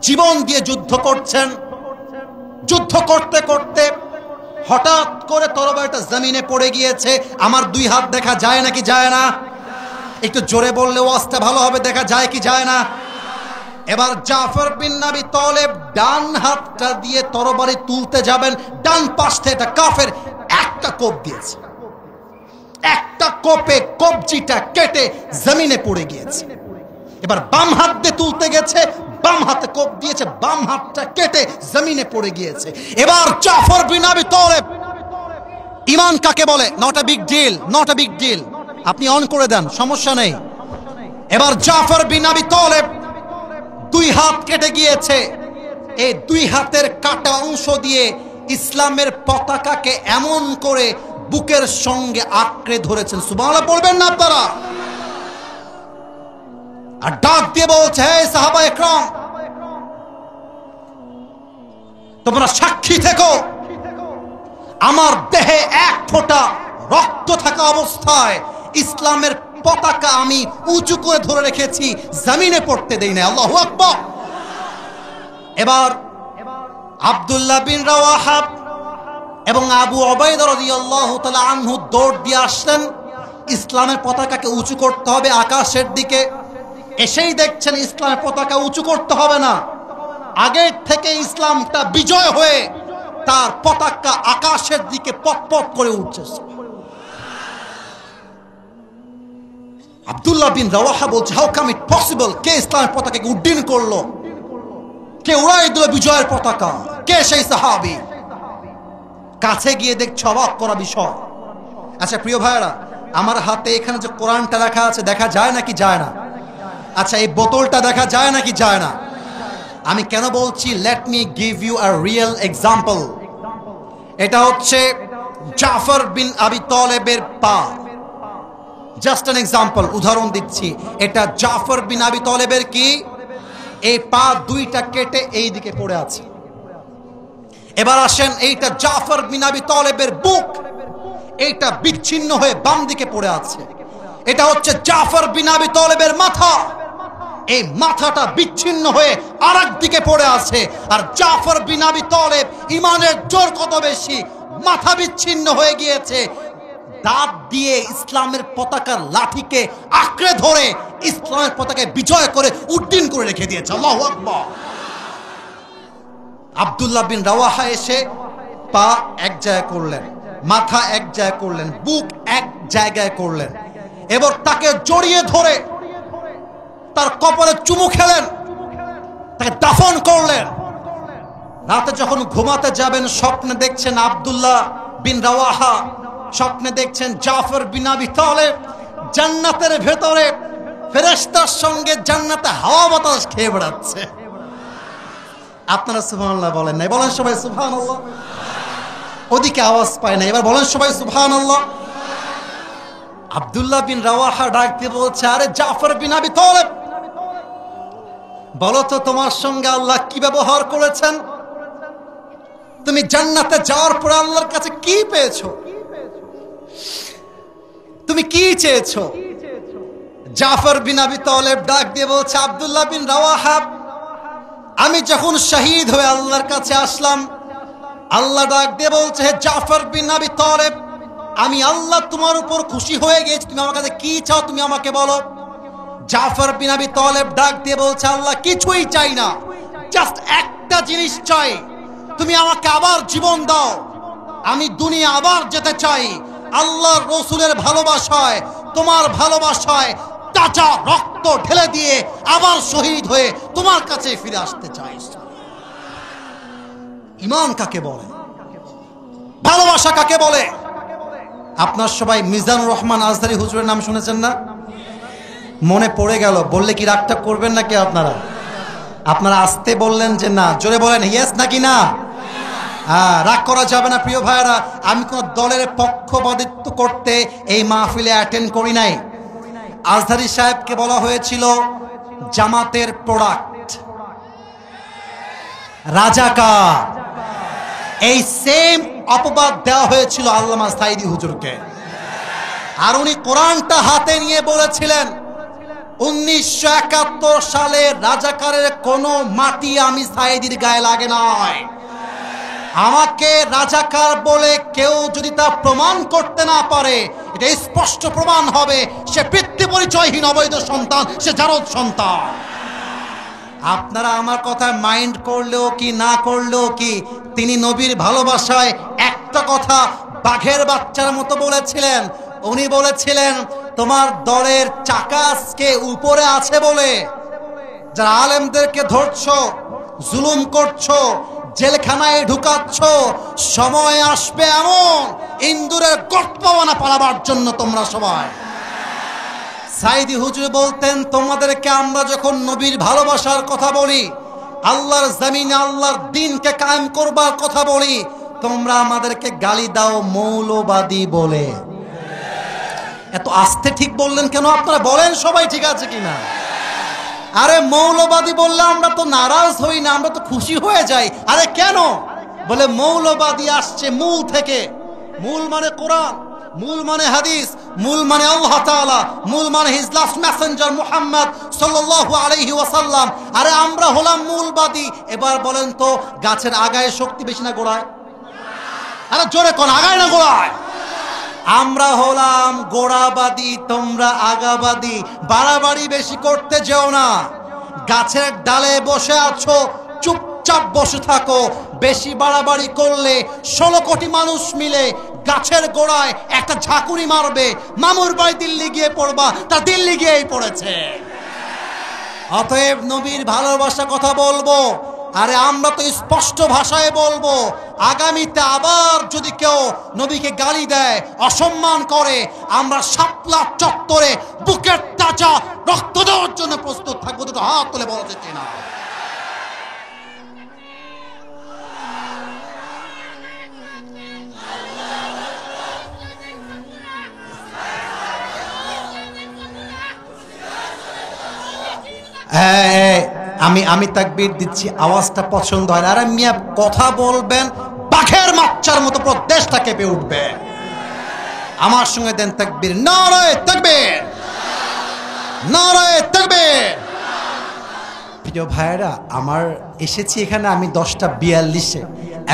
জীবন দিয়ে যুদ্ধ করছেন। যুদ্ধ করতে করতে হঠাৎ করে তরবারিটা জমিনে পড়ে গিয়েছে। আমার 2 হাত দেখা যায় নাকি যায় না? একটু জোরে বললে ওয়াজটা ভালো হবে। দেখা যায় কি যায় না? এবার জাফর বিন আবি তালেব ডান হাতটা দিয়ে তরবারি তুলতে যাবেন, ডান পাশ থেকে একটা কাফের একটা কোপ দিয়েছে। একটা কোপে কবজিটা কেটে জমিনে পড়ে গিয়েছে। এবার বাম হাত দিয়ে তুলতে গেছে, বাম হাতে কোপ দিয়েছে, বাম হাতটা কেটে জমিনে পড়ে গিয়েছে। এবার জাফর বিন আবি তালেব, ঈমান কাকে বলে? Not a big deal, not a big deal. আপনি অন করে দেন, সমস্যা নেই। এবার জাফর বিন আবি তালেব 2 হাত কেটে গিয়েছে। এই 2 হাতের কাটা অংশ দিয়ে ইসলামের পতাকাকে এমন করে বুকের সঙ্গে আঁকড়ে ধরেছেন। সুবহানাল্লাহ বলবেন না আপনারা? আর ডাক দিয়ে বলছে, হে সাহাবা একরাম, তোমরা সাক্ষী থেকো, আমার দেহে 1 ফোঁটা রক্ত থাকা অবস্থায় ইসলামের পতাকা আমি উঁচু করে ধরে রেখেছি, জমিনে পড়তে দেই না। আল্লাহু আকবার। এবার আব্দুল্লাহ বিন রাওয়াহা এবং আবু উবাইদা রাদিয়াল্লাহু তাআলা আনহু দৌড় দিয়ে আসলেন। ইসলামের পতাকাকে উঁচু করতে হবে আকাশের দিকে। এসেই দেখছেন ইসলামের পতাকা উঁচু করতে হবে না, আগের থেকে ইসলামটা বিজয় হয়ে তার পতাকা আকাশের দিকে পতপত করে উঠছে। আব্দুল্লাহ বিন রাওয়াহা বলছে, হাউ কাম ইট পসিবল? কে ইসলামের পতাকাকে উড্ডীন করলো? কে উড়াই দিল বিজয়ের পতাকা? কে সেই সাহাবী? কাছে গিয়ে দেখছে অবাক করা বিষয়। আচ্ছা প্রিয় ভাইরা, আমার হাতে এখানে যে কোরআনটা রাখা আছে, দেখা যায় নাকি যায় না? আচ্ছা এই বোতলটা দেখা যায় নাকি যায় না? আমি কেন বলছি? Let me give you a real example. এটা হচ্ছে জাফর বিন আবি তালেবের পা। জাস্ট অ্যান এক্সাম্পল, উদাহরণ দিচ্ছি। এটা জাফর বিন আবি তালেবের কি? এই পা 2টা কেটে এই দিকে পড়ে আছে। এবার আসেন, এইটা জাফর বিন আবি তালেবের বুক, এইটা বিচ্ছিন্ন হয়ে বাম দিকে পড়ে আছে। এটা হচ্ছে জাফর বিন আবি তালেবের মাথা, এই মাথাটা বিচ্ছিন্ন হয়ে আরেক দিকে পড়ে আছে। আর জাফর বিন আবি তালেব ঈমানের জোর কত বেশি, মাথা বিচ্ছিন্ন হয়ে গিয়েছে, দাঁত দিয়ে ইসলামের পতাকার লাঠিকে আঁকড়ে ধরে ইসলামের পতাকায় বিজয় করে উড্ডীন করে রেখে দিয়েছে। আল্লাহু আকবার। আব্দুল্লাহ বিন রাওয়াহা এসে পা এক জায়গায় করলেন, মাথা এক জায়গায় করলেন, বুক এক জায়গায় করলেন। এবার তাকে জড়িয়ে ধরে তার কপালে চুমু খেলেন, তাকে দাফন করলেন। রাতে যখন ঘুমাতে যাবেন স্বপ্নে দেখছেন আব্দুল্লাহ বিন রাওয়াহা, স্বপ্নে দেখছেন জাফর বিন আবি তালেব জান্নাতের ভেতরে ফেরেশতার সঙ্গে জান্নাতে হাওয়া বাতাস খেয়ে বেড়াচ্ছে। আপনারা সুবহানাল্লাহ বলেন নাই? বলেন সবাই সুবহানাল্লাহ। ওদিকে আওয়াজ পায় না, এবার বলেন সবাই সুবহানাল্লাহ। আব্দুল্লাহ বিন রাওয়াহা ডাক দিয়ে বলছে, আরে জাফর বিন আবি তালেব, বলো তো তোমার সঙ্গে আল্লাহ কি ব্যবহার করেছেন? তুমি জান্নাতে যাওয়ার পরে আল্লাহর কাছে কি পেয়েছো? তুমি কি চেয়েছো? জাফর বিন আবি তালেব ডাক দিয়ে বলছে, আব্দুল্লাহ বিন রাওয়াহা, আমি যখন শহীদ হয়ে আল্লাহর কাছে আসলাম, আল্লাহ ডাক দিয়ে বলছে, হে জাফর বিন আবি তালেব, আমি আল্লাহ তোমার উপর খুশি হয়ে গেছি, তুমি আমার কাছে কি চাও তুমি আমাকে বলো। জাফর বিন আবি তালেব ডাক দিয়ে বলছে, আল্লাহ কিছুই চাই না, জাস্ট একটা জিনিস চাই, তুমি আমাকে আবার জীবন দাও, আমি দুনিয়া আবার যেতে চাই, আল্লাহর রাসূলের ভালোবাসায়, তোমার ভালোবাসায় তাজা রক্ত ঢেলে দিয়ে আবার শহীদ হয়ে তোমার কাছে ফিরে আসতে চাই। ঈমান কাকে বলে? ভালোবাসা কাকে বলে? আপনার সবাই মিজানুর রহমান আজহারী হুজুরের নাম শুনেছেন না? মনে পড়ে গেল, বললে কি রাগটা করবেন নাকি আপনারা? আপনারা আসতে বললেন যে না, জোরে বলেন ইয়েস নাকি না? রাগ করা যাবে না প্রিয় ভাইরা। আমি কোন দলের পক্ষপাতিত্ব করতে এই মাহফিলে অ্যাটেন্ড করি নাই। আজহারী সাহেবকে বলা হয়েছিল জামাতের প্রোডাক্ট, রাজাকার। এই সেম অপবাদ দেওয়া হয়েছিল আল্লামা সাঈদী হুজুরকে। আর উনি কোরআনটা হাতে নিয়ে বলেছিলেন, 1971 সালে রাজাকারের কোনো মাটি আমি সাঈদীর গায়ে লাগে নাই। আমাকে রাজাকার বলে কেউ যদি তা প্রমাণ করতে না পারে, এটা স্পষ্ট প্রমাণ হবে সে পিতৃ পরিচয়হীন অবৈধ সন্তান, সে জারদ সন্তান। আপনারা আমার কথা মাইন্ড করলেও কি না করলেও কি, তিনি নবীর ভালোবাসায় একটা কথা বাঘের বাচ্চার মতো বলেছিলেন। উনি বলেছিলেন, তোমার দলের চাকা আজকে উপরে আছে বলে যারা আলেমদেরকে ধরছো, জুলুম করছো, জেলখানায় ঢুকাচ্ছ, সময় আসবে এমন ইন্দুরের গর্তবানা পালাবার জন্য তোমরা সবাই। সাঈদী হুজুর বলতেন, তোমাদেরকে আমরা যখন নবীর ভালোবাসার কথা বলি, আল্লাহর জমিনে আল্লাহর দ্বীনকে কায়েম করবার কথা বলি, তোমরা আমাদেরকে গালি দাও মৌলবাদী বলে। এত আস্তে ঠিক বললেন কেন আপনারা? বলেন সবাই ঠিক আছে কিনা? আরে মৌলবাদী বললে আমরা তো নারাজ হই না, আমরা তো খুশি হয়ে যাই। আরে কেন? বলে মৌলবাদী আসছে মূল থেকে। মূল মানে কোরআন, মূল মানে হাদিস, মূল মানে আল্লাহ তাআলা, মূল মানে হিজ লাস্ট মেসেঞ্জার মুহাম্মদ সাল্লাল্লাহু আলাইহি ওয়াসাল্লাম। আরে আমরা হলাম মূলবাদী। এবার বলেন তো, গাছের আগায় শক্তি বেশি না গোড়ায়? আরে জোরে কোন, আগায় না গোড়ায়? আমরা হলাম গোড়াবাদী, তোমরা আগাবাদী। বাড়াবাড়ি বেশি করতে যেও না। গাছের ডালে বসে আছো, চুপচাপ বসে থাকো। বেশি বাড়াবাড়ি করলে 16 কোটি মানুষ মিলে গাছের গোড়ায় একটা ঝাঁকুনি মারবে, মামুর বাড়ি দিল্লি গিয়ে পড়বা, তা দিল্লি গিয়েই পড়েছে। অতএব নবীর ভালোবাসা কথা বলবো, আরে আমরা তো স্পষ্ট ভাষায় বলবো। আগামীতে আবার যদি কেউ নবীকে গালি দেয়, অসম্মান করে, আমরা শাপলা চত্বরে বুকের তাজা রক্ত দেওয়ার জন্য প্রস্তুত থাকবো। দুটো হাত তুলে বলা যাচ্ছে না। আমি তাকবীর দিচ্ছি, আওয়াজটা পছন্দ হয় না। আরে মিয়া কথা বলবেন, বাঘের বাচ্চার মতো পুরো দেশটা কেঁপে উঠবে। আমার সঙ্গে দেন তাকবীর, নারায়ে তাকবীর, নারায়ে তাকবীর। প্রিয় ভাইরা আমার, এসেছি এখানে আমি 10:42-এ,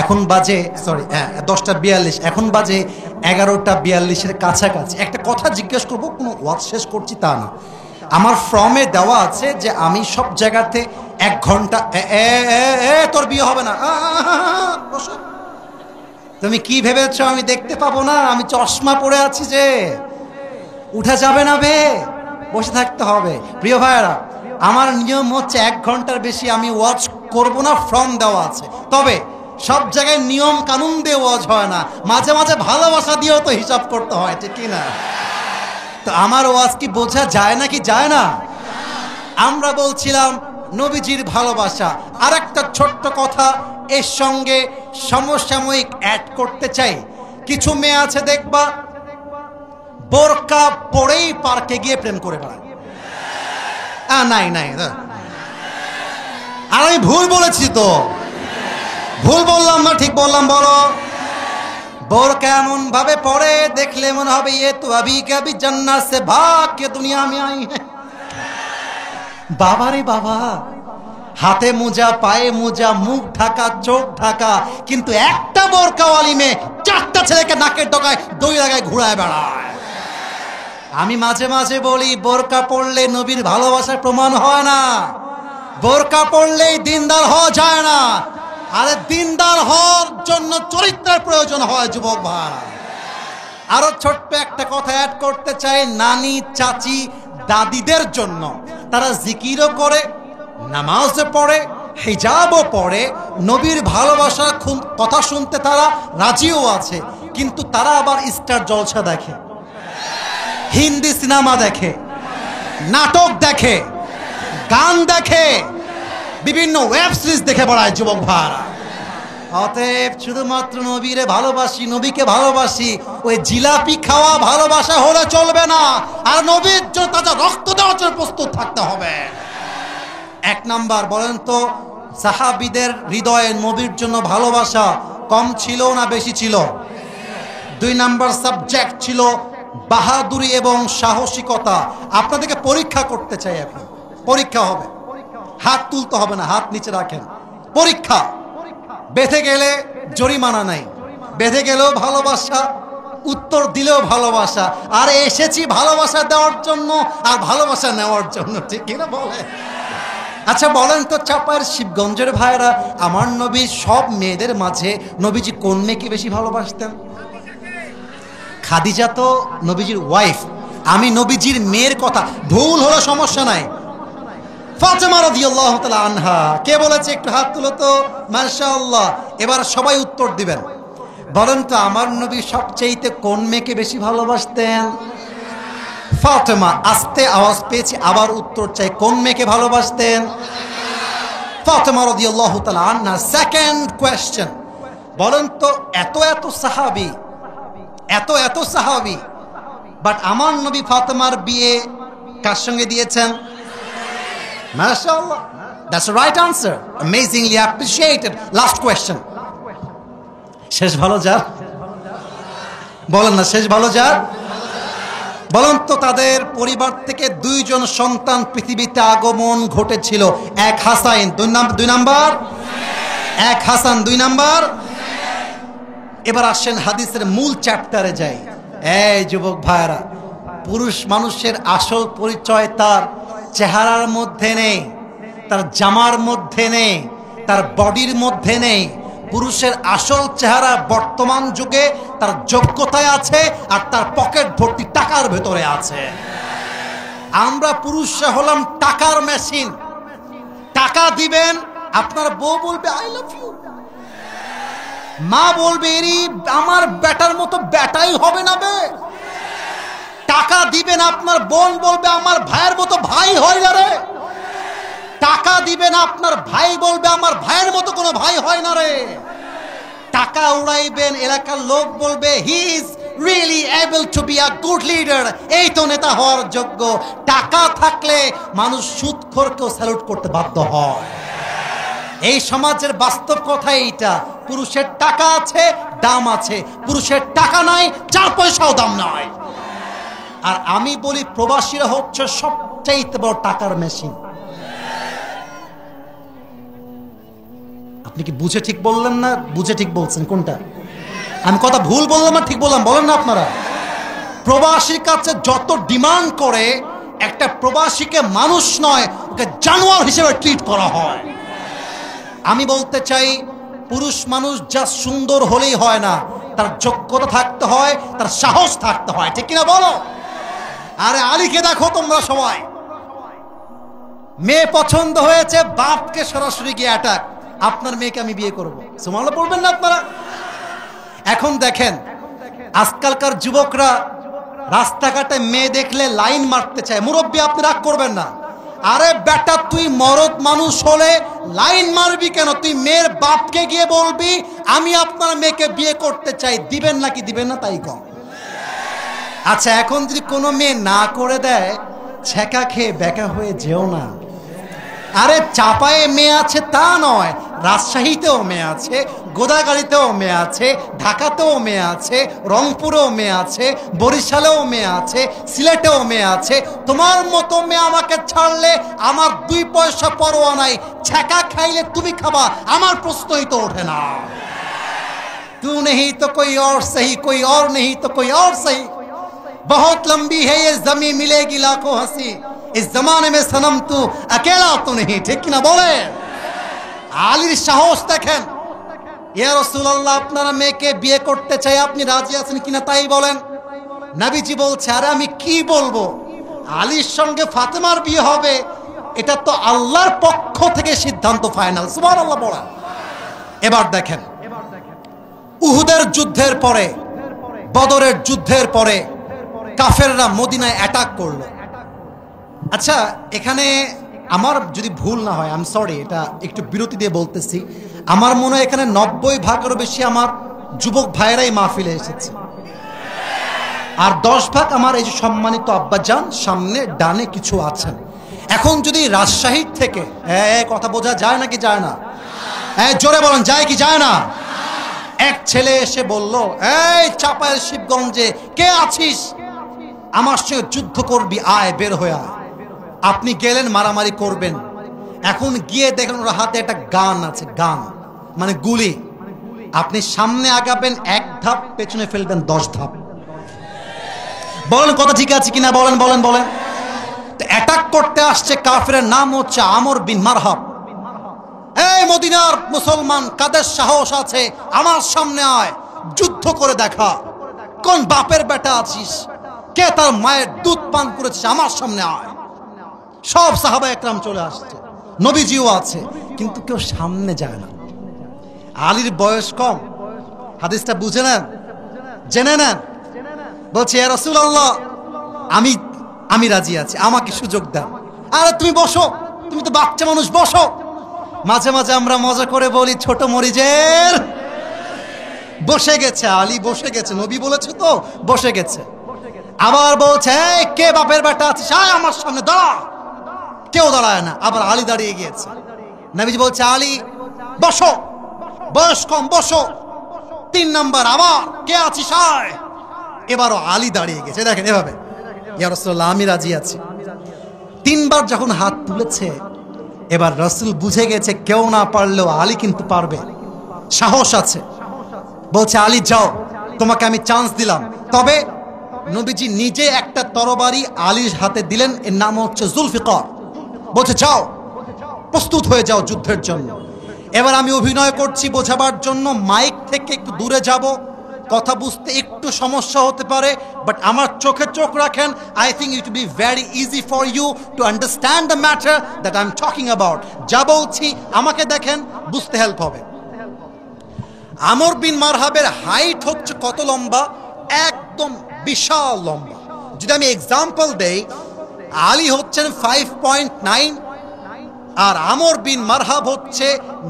এখন বাজে 10:42, এখন বাজে 11:42-এর কাছাকাছি। একটা কথা জিজ্ঞেস করবো, কোনো ওয়াজ শেষ করছি তা না। আমার ফর্মে দেওয়া আছে যে আমি সব জায়গাতে 1 ঘন্টা। তোর বিয়ে হবে না, তুমি কি ভেবেছ আমি দেখতে পাবো না? আমি চশমা পরে আছি যে, উঠা যাবে না বে, বসে থাকতে হবে। প্রিয় ভাইয়েরা, আমার নিয়ম হচ্ছে 1 ঘন্টার বেশি আমি ওয়াচ করব না, ফর্ম দেওয়া আছে। তবে সব জায়গায় নিয়ম কানুন দিয়ে ওয়াজ হয় না, মাঝে মাঝে ভালোবাসা দিয়েও তো হিসাব করতে হয়, ঠিক কি না? তো আমার ওয়াজ কি বোঝা যায় না কি যায় না? আমরা বলছিলাম নবীজির ভালোবাসা। আর একটা ছোট্ট কথা এর সঙ্গে সমসাময়িক অ্যাড করতে চাই। কিছু মেয়ে আছে দেখবা বোরকা পরেই পার্কে গিয়ে প্রেম করে বেড়ায়। নাই নাই, আর আমি ভুল বলেছি তো? ভুল বললাম না ঠিক বললাম? বলো। বোরকা এমন ভাবে পরে দেখলে মনে হবে ये तो अभी के अभी जन्नत से भाग के दुनिया में आई है। বাবা রে বাবা, হাতে মোজা, পায়ে মোজা, মুখ ঢাকা, চোখ ঢাকা, কিন্তু একটা বোরকাওয়ালি মেয়ে 4টা ছেলেকে নাকের ডগায় দই লাগায় ঘুরায় বেড়ায়। আমি মাঝে মাঝে বলি বোরকা পড়লে নবীর ভালোবাসার প্রমাণ হয় না, বোরকা পড়লেই দিনদার হওয়া যায় না। আরে দিনদার হওয়ার জন্য চরিত্রের প্রয়োজন হয় যুবক ভাই। আরো ছোট্ট একটা কথা অ্যাড করতে চাই নানি, চাচি, দাদিদের জন্য। তারা জিকিরও করে, নামাজও পড়ে, হিজাবও পড়ে, নবীর ভালোবাসার কথা শুনতে তারা রাজিও আছে, কিন্তু তারা আবার স্টার জলসা দেখে, হিন্দি সিনেমা দেখে, নাটক দেখে, গান দেখে, বিভিন্ন ওয়েব সিরিজ দেখে বেড়ায় যুবক ভাইরা। অতএব শুধুমাত্র নবীরে ভালোবাসি, নবীকে ভালোবাসি, ওই জিলাপি খাওয়া ভালোবাসা হলে চলবে না। আর নবীর জন্য তাজা রক্ত দেওয়ার জন্য প্রস্তুত থাকতে হবে। 1 নাম্বার, বলেন তো সাহাবীদের হৃদয়ে নবীর জন্য ভালোবাসা কম ছিল না বেশি ছিল? 2 নাম্বার সাবজেক্ট ছিল বাহাদুরি এবং সাহসিকতা। আপনাদেরকে পরীক্ষা করতে চাই এখন। পরীক্ষা হবে, হাত তুলতে হবে না, হাত নিচে রাখেন। পরীক্ষা। বেঁধে গেলে জরিমানা নাই, বেঁধে গেলেও ভালোবাসা, উত্তর দিলেও ভালোবাসা। আর এসেছি ভালোবাসা দেওয়ার জন্য আর ভালোবাসা নেওয়ার জন্য, ঠিক কিনা বলে? আচ্ছা বলেন তো চাপায়ের শিবগঞ্জের ভাইরা, আমার নবীর সব মেয়েদের মাঝে নবীজি কোন মেয়েকে বেশি ভালোবাসতেন? খাদিজা তো নবীজির ওয়াইফ। আমি নবীজির মেয়ের কথা, ভুল হলো সমস্যা নাই। ফাতেমা রাদিয়াল্লাহু তাআলা আনহা, কে বলেছে একটু হাত তুলো তো? মাশাআল্লাহ। এবার সবাই উত্তর দিবেন। বলেন তো আমার নবী সবচেয়ে কোন মেয়েকে বেশি ভালোবাসতেন? ফাতেমা। আস্তে আওয়াজ পেয়েছি, আবার উত্তর চাই, কোন মেয়েকে ভালোবাসতেন? ফাতেমা রাদিয়াল্লাহু তাআলা আনহা। সেকেন্ড কোয়েশ্চেন, বলেন তো এত এত সাহাবী, এত এত সাহাবী, বাট আমার নবী ফাতেমার বিয়ে কার সঙ্গে দিয়েছেন? MashaAllah. That's the right answer. Amazingly appreciated. Last question. শেষ ভালো যার? বলেন না শেষ ভালো যার? বলেন তো তাদের পরিবার থেকে 2 জন সন্তান পৃথিবীতে আগমন ঘটেছিল। 1 হাসান, 2 নাম্বার 1 হাসান, 2 নাম্বার। এবার আসেন হাদিসের মূল চ্যাপ্টারে যাই। এই যুবক ভাইরা, পুরুষ মানুষের আসল পরিচয় তার চেহারার মধ্যে নেই, তার জামার মধ্যে নেই, তার বডির মধ্যে নেই। পুরুষের আসল চেহারা বর্তমান যুগে তার যোগ্যতায় আছে আর তার পকেট ভর্তি টাকার ভেতরে আছে। আমরা পুরুষরা হলাম টাকার মেশিন। টাকা দিবেন, আপনার বউ বলবে আই লাভ ইউ, মা বলবে এরি আমার বেটার মতো বেটাই হবে না বে। টাকা দিবেন, আপনার বোন বলবে আমার ভাইয়ের মতো ভাই হয় না রে। টাকা দিবেন, আপনার ভাই বলবে আমার ভাইয়ের মতো কোনো ভাই হয় না রে। টাকা উড়াইবেন, এলাকার লোক বলবে he is really able to be a good leader, এই তো নেতা হওয়ার যোগ্য। টাকা থাকলে মানুষ সুদখোরকেও স্যালুট করতে বাধ্য হয়। এই সমাজের বাস্তব কথা এইটা। পুরুষের টাকা আছে, দাম আছে, পুরুষের টাকা নাই, 4 পয়সাও দাম নাই। আর আমি বলি প্রবাসীরা হচ্ছে সবচাইতে বড় টাকার মেশিন। আপনি কি বুঝে ঠিক বললেন না বুঝে ঠিক বলছেন? কোনটা? আমি কথা ভুল বললাম না ঠিক বললাম? বলেন না আপনারা। প্রবাসীর কাছে যত ডিমান্ড করে, একটা প্রবাসীকে মানুষ নয়, ওকে জানোয়ার হিসেবে ট্রিট করা হয়। আমি বলতে চাই পুরুষ মানুষ যা সুন্দর হলেই হয় না, তার যোগ্যতা থাকতে হয়, তার সাহস থাকতে হয়, ঠিক কিনা বলো? আরে আলীকে দেখো তোমরা সবাই, মেয়ে পছন্দ হয়েছে, বাপকে সরাসরি গিয়ে অ্যাটাক, আপনার মেয়েকে আমি বিয়ে করবো। সুবহানাল্লাহ বলবেন না আপনারা? এখন দেখেন আজকালকার যুবকরা রাস্তাঘাটে মেয়ে দেখলে লাইন মারতে চায়। মুরব্বী আপনি রাগ করবেন না, আরে বেটা তুই মরদ মানুষ হলে লাইন মারবি কেন? তুই মেয়ের বাপকে গিয়ে বলবি আমি আপনার মেয়েকে বিয়ে করতে চাই, দিবেন নাকি দিবেন না তাই কম। আচ্ছা এখন যদি কোনো মেয়ে না করে দেয়, ছেঁকা খেয়ে বেকা হয়ে যেও না। আরে চাপায়ে মেয়ে আছে তা নয়, রাজশাহীতেও মেয়ে আছে, গোদাগাড়িতেও মেয়ে আছে, ঢাকাতেও মেয়ে আছে, রংপুরেও মেয়ে আছে, বরিশালেও মেয়ে আছে, সিলেটেও মেয়ে আছে। তোমার মতো মেয়ে আমাকে ছাড়লে আমার 2 পয়সা পরোয়া নাই, ছেঁকা খাইলে তুমি খাবা, আমার প্রশ্নই তো ওঠে না। तू नहीं तो कोई और सही, कोई और नहीं तो कोई और सही, बहुत लंबी है ये जमीन, मिलेगी लाखों हंसी, इस जमाने में सनम तू अकेला तो नहीं। ठीक ना बोले? আলীর সাহস দেখেন, ইয়া রাসূলুল্লাহ আপনারা মেয়েকে বিয়ে করতে চাই, আপনি রাজি আছেন কিনা তাই বলেন। নবীজি বলছে আরে আমি কি বলবো, আলীর সঙ্গে ফাতেমার বিয়ে হবে, এটা তো আল্লাহর পক্ষ থেকে সিদ্ধান্ত ফাইনাল। সুবহানাল্লাহ বলেন। এবার দেখেন উহুদের যুদ্ধের পরে, বদরের যুদ্ধের পরে কাফেররা মদিনায় অ্যাটাক করলো। আচ্ছা এখানে আমার যদি ভুল না হয়, আই এম সরি, এটা একটু বিরতি দিয়ে বলতেছি, আমার মনে হয় এখানে 90% বেশি আমার যুবক ভাইয়েরাই মাহফিলে এসেছে, আর 10 ভাগ আমার এই যে সম্মানিত আব্বাজান সামনে ডানে কিছু আছেন। এখন যদি রাজশাহীর থেকে কথা বোঝা যায় নাকি যায় না? জোরে বলেন যায় কি যায় না? এক ছেলে এসে বলল এই চাপায়ের শিবগঞ্জে কে আছিস, আমার সঙ্গে যুদ্ধ করবি, আয় বের হয়ে আয়। আপনি গেলেন মারামারি করবেন, এখন গিয়ে দেখেন ওর হাতে একটা গান আছে, গান মানে গুলি, আপনি সামনে আগাবেন 1 ধাপ, পেছনে ফেলবেন 10 ধাপ। বলেন কথা ঠিক আছে কিনা, বলেন বলেন বলেন। অ্যাটাক করতে আসছে কাফেরের নাম হচ্ছে আমর বিন মারহাব। এই মদিনার মুসলমান কাদের সাহস আছে, আমার সামনে আয়, যুদ্ধ করে দেখা, কোন বাপের বেটা আছিস, কে তার মায়ের দুধ পান করেছিস, আমার সামনে আয়। সব সাহাবা একরাম চলে আসছে, নবীজিও আছে, কিন্তু কেউ সামনে যায় না। আলীর বয়স কম, হাদিসটা বুঝে নেন, জেনে নেন। বলছে ইয়া রাসূলুল্লাহ আমি রাজি আছি, আমাকে সুযোগ দেন। আরে তুমি বসো, তুমি তো বাচ্চা মানুষ, বসো। মাঝে মাঝে আমরা মজা করে বলি ছোট মরিজের বসে গেছে, আলী বসে গেছে, নবী বলেছে তো বসে গেছে। আবার বলছে কে বাপের বেটা আছিস, আয় আমার সামনে দাঁড়া, কেউ দাঁড়ায় না, আবার আলী দাঁড়িয়ে গিয়েছে। নবীজি বলছে আলী বসো, বয়স কম বসো। 3 নাম্বার আবার কে আছিস আয়, এবারও আলী দাঁড়িয়ে গেছে। দেখেন এভাবে, ইয়া রাসূলুল্লাহ আমি রাজি আছি। 3 বার যখন হাত তুলেছে, এবার রাসূল বুঝে গেছে কেউ না পারলেও আলী কিন্তু পারবে, সাহস আছে। বলছে আলী যাও, তোমাকে আমি চান্স দিলাম। তবে নবীজি নিজে একটা তরবারি আলীর হাতে দিলেন, এর নাম হচ্ছে জুলফিকার। বলছে যাও, প্রস্তুত হয়ে যাও যুদ্ধের জন্য। এবার আমি অভিনয় করছি বোঝাবার জন্য, মাইক থেকে একটু দূরে যাব, কথা বুঝতে একটু সমস্যা হতে পারে, বাট আমার চোখে চোখ রাখেন। I think it will be very easy for you to understand the matter that I am talking about. যা বলছি আমাকে দেখেন, বুঝতে হেল্প হবে। আমর বিন মারহাবের হাইট হচ্ছে কত লম্বা, একদম বিশাল লম্বা। যদি আমি এক্সাম্পল দেই, আলী হচ্ছেন 5.9 আর আমর বিন মারহাব হচ্ছে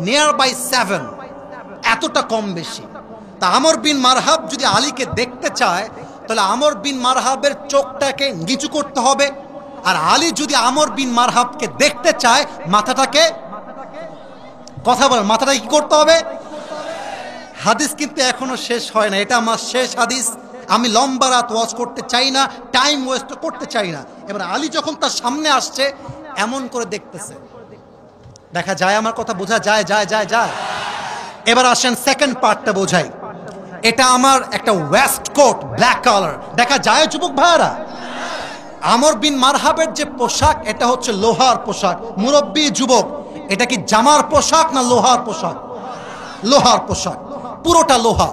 নিয়ার বাই 7, এতটা কম বেশি। তা আমর বিন মারহাব যদি আলীকে দেখতে চায়, তাহলে আমর বিন মারহাবের চোখটাকে নিচু করতে হবে, আর আলী যদি আমর বিন মারহাবকে দেখতে চায়, মাথাটাকে, কথা বলেন, মাথাটাকে কি করতে হবে? হাদিস কিন্তু এখনো শেষ হয় না, এটা আমার শেষ হাদিস। আমি লম্বা রাত ওয়াজ করতে চাই না, টাইম ওয়েস্ট করতে চাই না। এবার আলী যখন তার সামনে আসছে, এমন করে দেখতেছে, দেখা যায় আমার কথা বোঝা যায় যায় যায় যায়। এবার আসেন সেকেন্ড পার্টটা বোঝাই। এটা আমার একটা ওয়েস্ট কোট, ব্ল্যাক কালার, দেখা যায় যুবক ভাইরা। আমর বিন মারহাবের যে পোশাক, এটা হচ্ছে লোহার পোশাক। মুরব্বী যুবক, এটা কি জামার পোশাক না লোহার পোশাক? লোহার পোশাক, পুরোটা লোহা।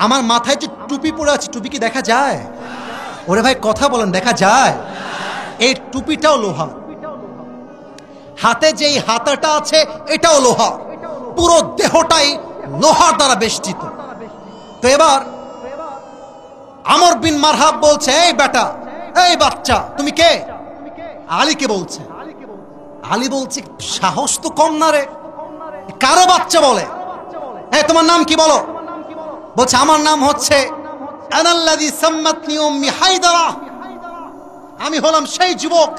আমার মাথায় যে টুপি পরে আছে, টুপি কি দেখা যায়? ওরে ভাই কথা বলেন, দেখা যায়? এই টুপিটাও লোহা, হাতে যেই হাতাটা আছে এটাও লোহা, পুরো দেহটাই লোহার দ্বারা বেষ্টিত। তো এবার আমর বিন মারহাব বলছে, এই বেটা, এই বাচ্চা, তুমি কে? আলীকে বলছে। আলী বলছে, সাহস তো কম না রে, কারো বাচ্চা বলে? এই তোমার নাম কি বলো? বলছে, আমার নাম হচ্ছে আনাল্লাযী সাম্মাতনি উম্মি হায়দারা, আমি হলাম সেই যুবক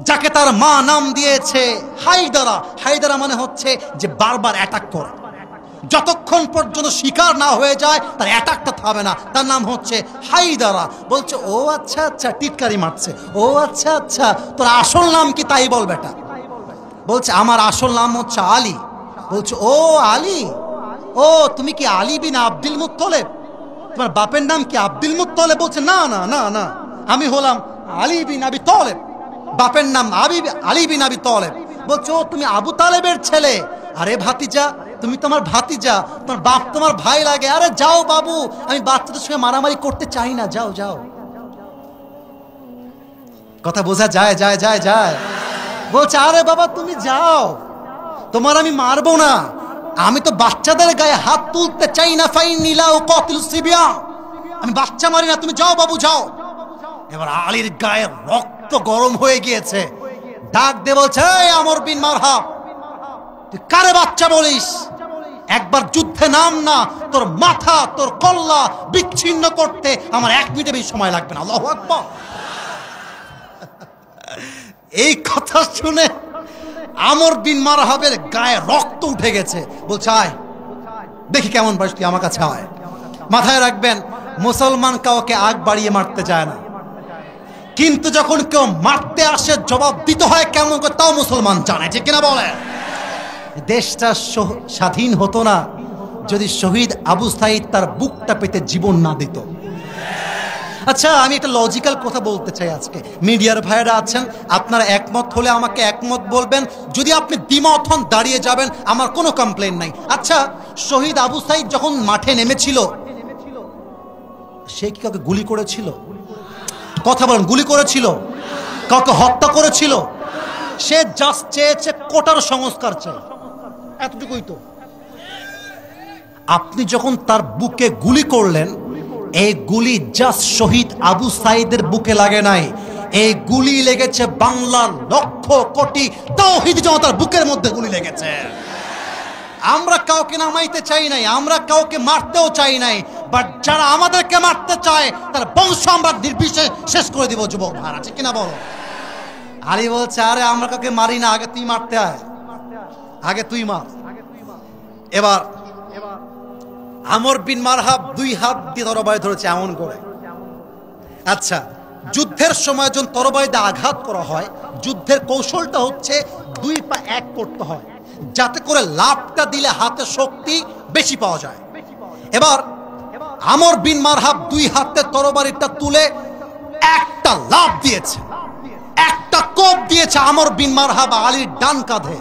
যাকে তার মা নাম দিয়েছে হায়দারা। হায়দারা মানে হচ্ছে যে বারবার অ্যাটাক করে, যতক্ষণ পর্যন্ত শিকার না হয়ে যায় তার অ্যাটাকটা থামে না, তার নাম হচ্ছে হায়দারা। বলছে, ও আচ্ছা আচ্ছা, টিটকারি মারছে, ও আচ্ছা আচ্ছা, তোর আসল নাম কি তাই বল বেটা। বলছে, আমার আসল নাম হচ্ছে আলী। বলছে, ও আলী, ও তুমি কি আলী বিন আব্দুল মুত্তালিব? তোমার বাপের নাম কি আব্দুল মুত্তালিব? বলছে, না না না না, আমি হলাম আলী বিন আবি তালেব, বাপের নাম আলী বিন আবি তালেব। বলছে, ও তুমি আবু তালেবের ছেলে? আরে ভাতিজা, তুমি তোমার ভাতিজা, তোমার বাপ তোমার ভাই লাগে। আরে যাও বাবু, আমি বাচ্চাদের সঙ্গে মারামারি করতে চাই না, যাও যাও। কথা বোঝা যায়? যায় যায় যায়। বলছে, আরে বাবা তুমি যাও, তোমার আমি মারবো না, আমি তো বাচ্চাদের গায়ে হাত তুলতে চাই না। ফাইন্নী লা উকাতিলু সিবিয়ান, আমি বাচ্চা মারি না, তুমি যাও বাবু যাও। এবার আলীর গায়ে রক্ত গরম হয়ে গিয়েছে, ডাক দিয়ে বলছে, এই আমর বিন মারহাব, তুই কারে বাচ্চা বলিস? একবার যুদ্ধে নাম না, তোর মাথা তোর কল্লা বিচ্ছিন্ন করতে আমার 1 মিনিটের বেশি সময় লাগবে না। আল্লাহু আকবার। এই কথা শুনে আমর বিন মারহাবের গায়ে রক্ত উঠে গেছে। বলছে, আয় দেখি কেমন পারিস তুই, আমার কাছে আয়। মাথায় রাখবেন, মুসলমান কাউকে আগ বাড়িয়ে মারতে যায় না, কিন্তু যখন কেউ মারতে আসে জবাব দিতে হয় কেমন করে, তাও মুসলমান জানে, ঠিক কিনা বলে? দেশটা স্বাধীন হতো না যদি শহীদ আবু সাঈদ তার বুকটা পেতে জীবন না দিত। আচ্ছা, আমি একটা লজিক্যাল কথা বলতে চাই আজকে। মিডিয়ার ভাইয়েরা আছেন, আপনারা একমত হলে আমাকে একমত বলবেন, যদি আপনি দ্বিমত হন দাঁড়িয়ে যাবেন, আমার কোনো কমপ্লেন নাই। আচ্ছা, শহীদ আবু সাঈদ যখন মাঠে নেমেছিল, সে কি কাউকে গুলি করেছিল? কথা বলেন, গুলি করেছিল? কাউকে হত্যা করেছিল? সে জাস্ট চেয়েছে কোটার সংস্কার চাই, এতটুকুই তো। আপনি যখন তার বুকে গুলি করলেন, এই গুলি জাস্ট শহীদ আবু সাঈদের বুকে লাগে নাই, এই গুলি লেগেছে বাংলার লক্ষ কোটি তাওহীদ জনতার বুকের মধ্যে গুলি লেগেছে। আমরা কাউকে নামাইতে চাই নাই, আমরা কাউকে মারতেও চাই নাই, বাট যারা আমাদেরকে মারতে চায় তার বংশ আমরা নির্বিশেষে শেষ করে দিব। যুবক ভাইরা, ঠিক কিনা বলো? আলী বলছে, আরে আমরা কাউকে মারি না, আগে তুই মারতে আয়, আগে তুই মার। এবার আমর বিন মারহাব 2 হাত দিয়ে তরবারি ধরেছে এমন করে। আচ্ছা, যুদ্ধের সময় যখন তরবারিতে আঘাত করা হয়, যুদ্ধের কৌশলটা হচ্ছে 2 পা এক করতে হয়, যাতে করে লাফটা দিলে হাতে শক্তি বেশি পাওয়া যায়। এবার আমর বিন মারহাব 2 হাতে তরবারিটা তুলে একটা লাফ দিয়েছে, একটা কোপ দিয়েছে আমর বিন মারহাব আলীর ডান কাঁধে।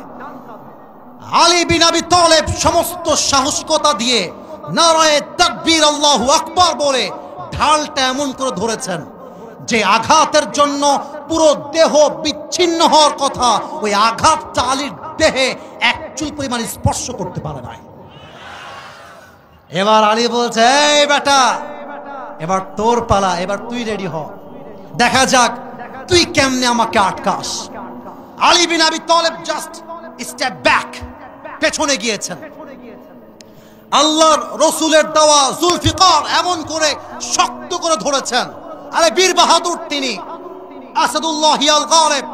আলী বিন আবি তালেব সমস্ত সাহসিকতা দিয়ে নারায়ে তাকবীর আল্লাহু আকবার বলে ঢালটা এমন করে ধরেছেন যে আঘাতের জন্য পুরো দেহ বিচ্ছিন্ন হওয়ার কথা, ওই আঘাতটা আলীর দেহে 1 চুল পরিমাণ স্পর্শ করতে পারে নাই। এবার আলী বলছে, এই বেটা, এবার তোর পালা, এবার তুই রেডি হ, দেখা যাক তুই কেমনে আমাকে আটকাস। আলী বিন আবি তালেব জাস্ট স্টেপ ব্যাক, পেছনে গিয়েছেন। আল্লাহর রসুলের দেওয়া জুলফিকার এমন করে শক্ত করে ধরেছেন। আরে বীর বাহাদুর তিনি, আসাদুল্লাহ আল গালিব,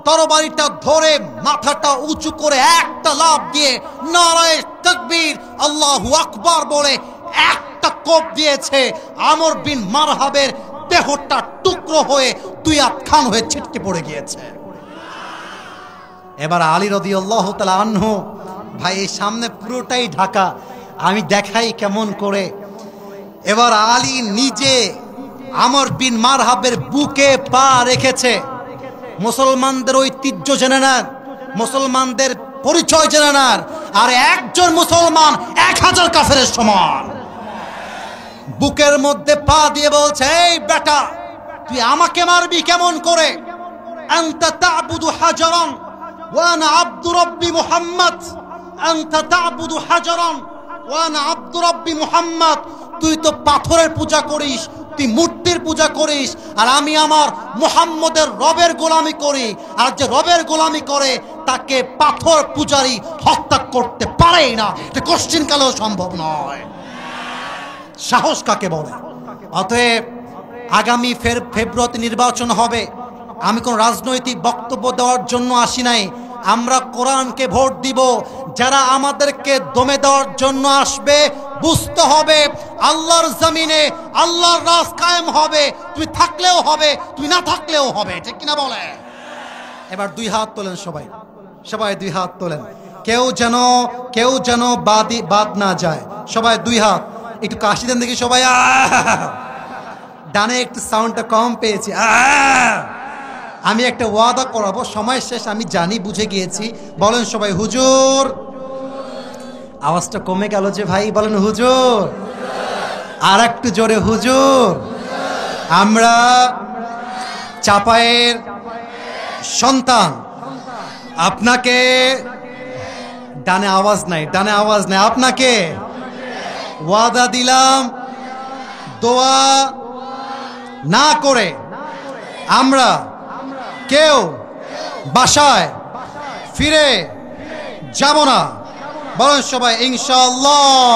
তরবারিটা ধরে মাথাটা উঁচু করে একটা লাফ দিয়ে নারায়ে তাকবীর আল্লাহু আকবার বলে একটা কোপ দিয়েছে। আমর বিন মারহাবের দেহটা টুকরো হয়ে 2 আধখান হয়ে ছিটকে পড়ে গিয়েছে। এবার আলী রাদিয়াল্লাহু তাআলা আনহু, ভাই এই সামনে পুরোটাই ঢাকা, আমি দেখাই কেমন করে। এবার আলী নিজে আমর বিন মারহাবের বুকে পা রেখেছে। মুসলমানদের ঐতিহ্য জেনে নেন, মুসলমানদের পরিচয় জেনে নেন, আর একজন মুসলমান 1000 কাফেরের সমান। বুকের মধ্যে পা দিয়ে বলছে, এই বেটা তুই আমাকে মারবি কেমন করে? আনতা তা'বুদু হাজারান ওয়া আনা আব্দু রাব্বি মুহাম্মদ, আনতা তা'বুদু হাজারান ওয়া আনা আব্দু রাব্বি মুহাম্মদ। তুই তো পাথরের পূজা করিস, তুই মূর্তির পূজা করিস, আর আমি আমার মুহাম্মদের রবের গোলামি করি। আর যে রবের গোলামি করে তাকে পাথর পূজারী হত্যা করতে পারেই না, এটা কোশ্চিন কালেও সম্ভব নয়। সাহস কাকে বলে? অতএব আগামী ফেব্রুয়ারিতে নির্বাচন হবে। আমি কোন রাজনৈতিক বক্তব্য দেওয়ার জন্য আসি নাই। আমরা কোরআনকে ভোট দিব। যারা আমাদেরকে দমে দেওয়ার জন্য আসবে, বুঝতে হবে আল্লাহর জমিনে আল্লাহর রাজ কায়েম হবে। তুমি থাকলেও হবে, তুমি না থাকলেও হবে, ঠিক কিনা বলে? এবার দুই হাত তোলেন সবাই, সবাই দুই হাত তোলেন। কেউ যেন বাদ না যায়। সবাই দুই হাত, একটু কাশি দেন দেখি সবাই। ডানে একটু সাউন্ডটা কম পেয়েছি। আমি একটা ওয়াদা করাবো, সময় শেষ, আমি জানি, বুঝে গিয়েছি। বলেন সবাই হুজুর। আওয়াজটা কমে গেল যে ভাই, বলেন হুজুর। আর একটু জোরে হুজুর। আমরা চাপায়ের সন্তান, আপনাকে ডানে আওয়াজ নাই, ডানে আওয়াজ নাই, আপনাকে ওয়াদা দিলাম, দোয়া না করে আমরা কেউ বাসায় ফিরে যাব না। বলেন সবাই ইনশাআল্লাহ।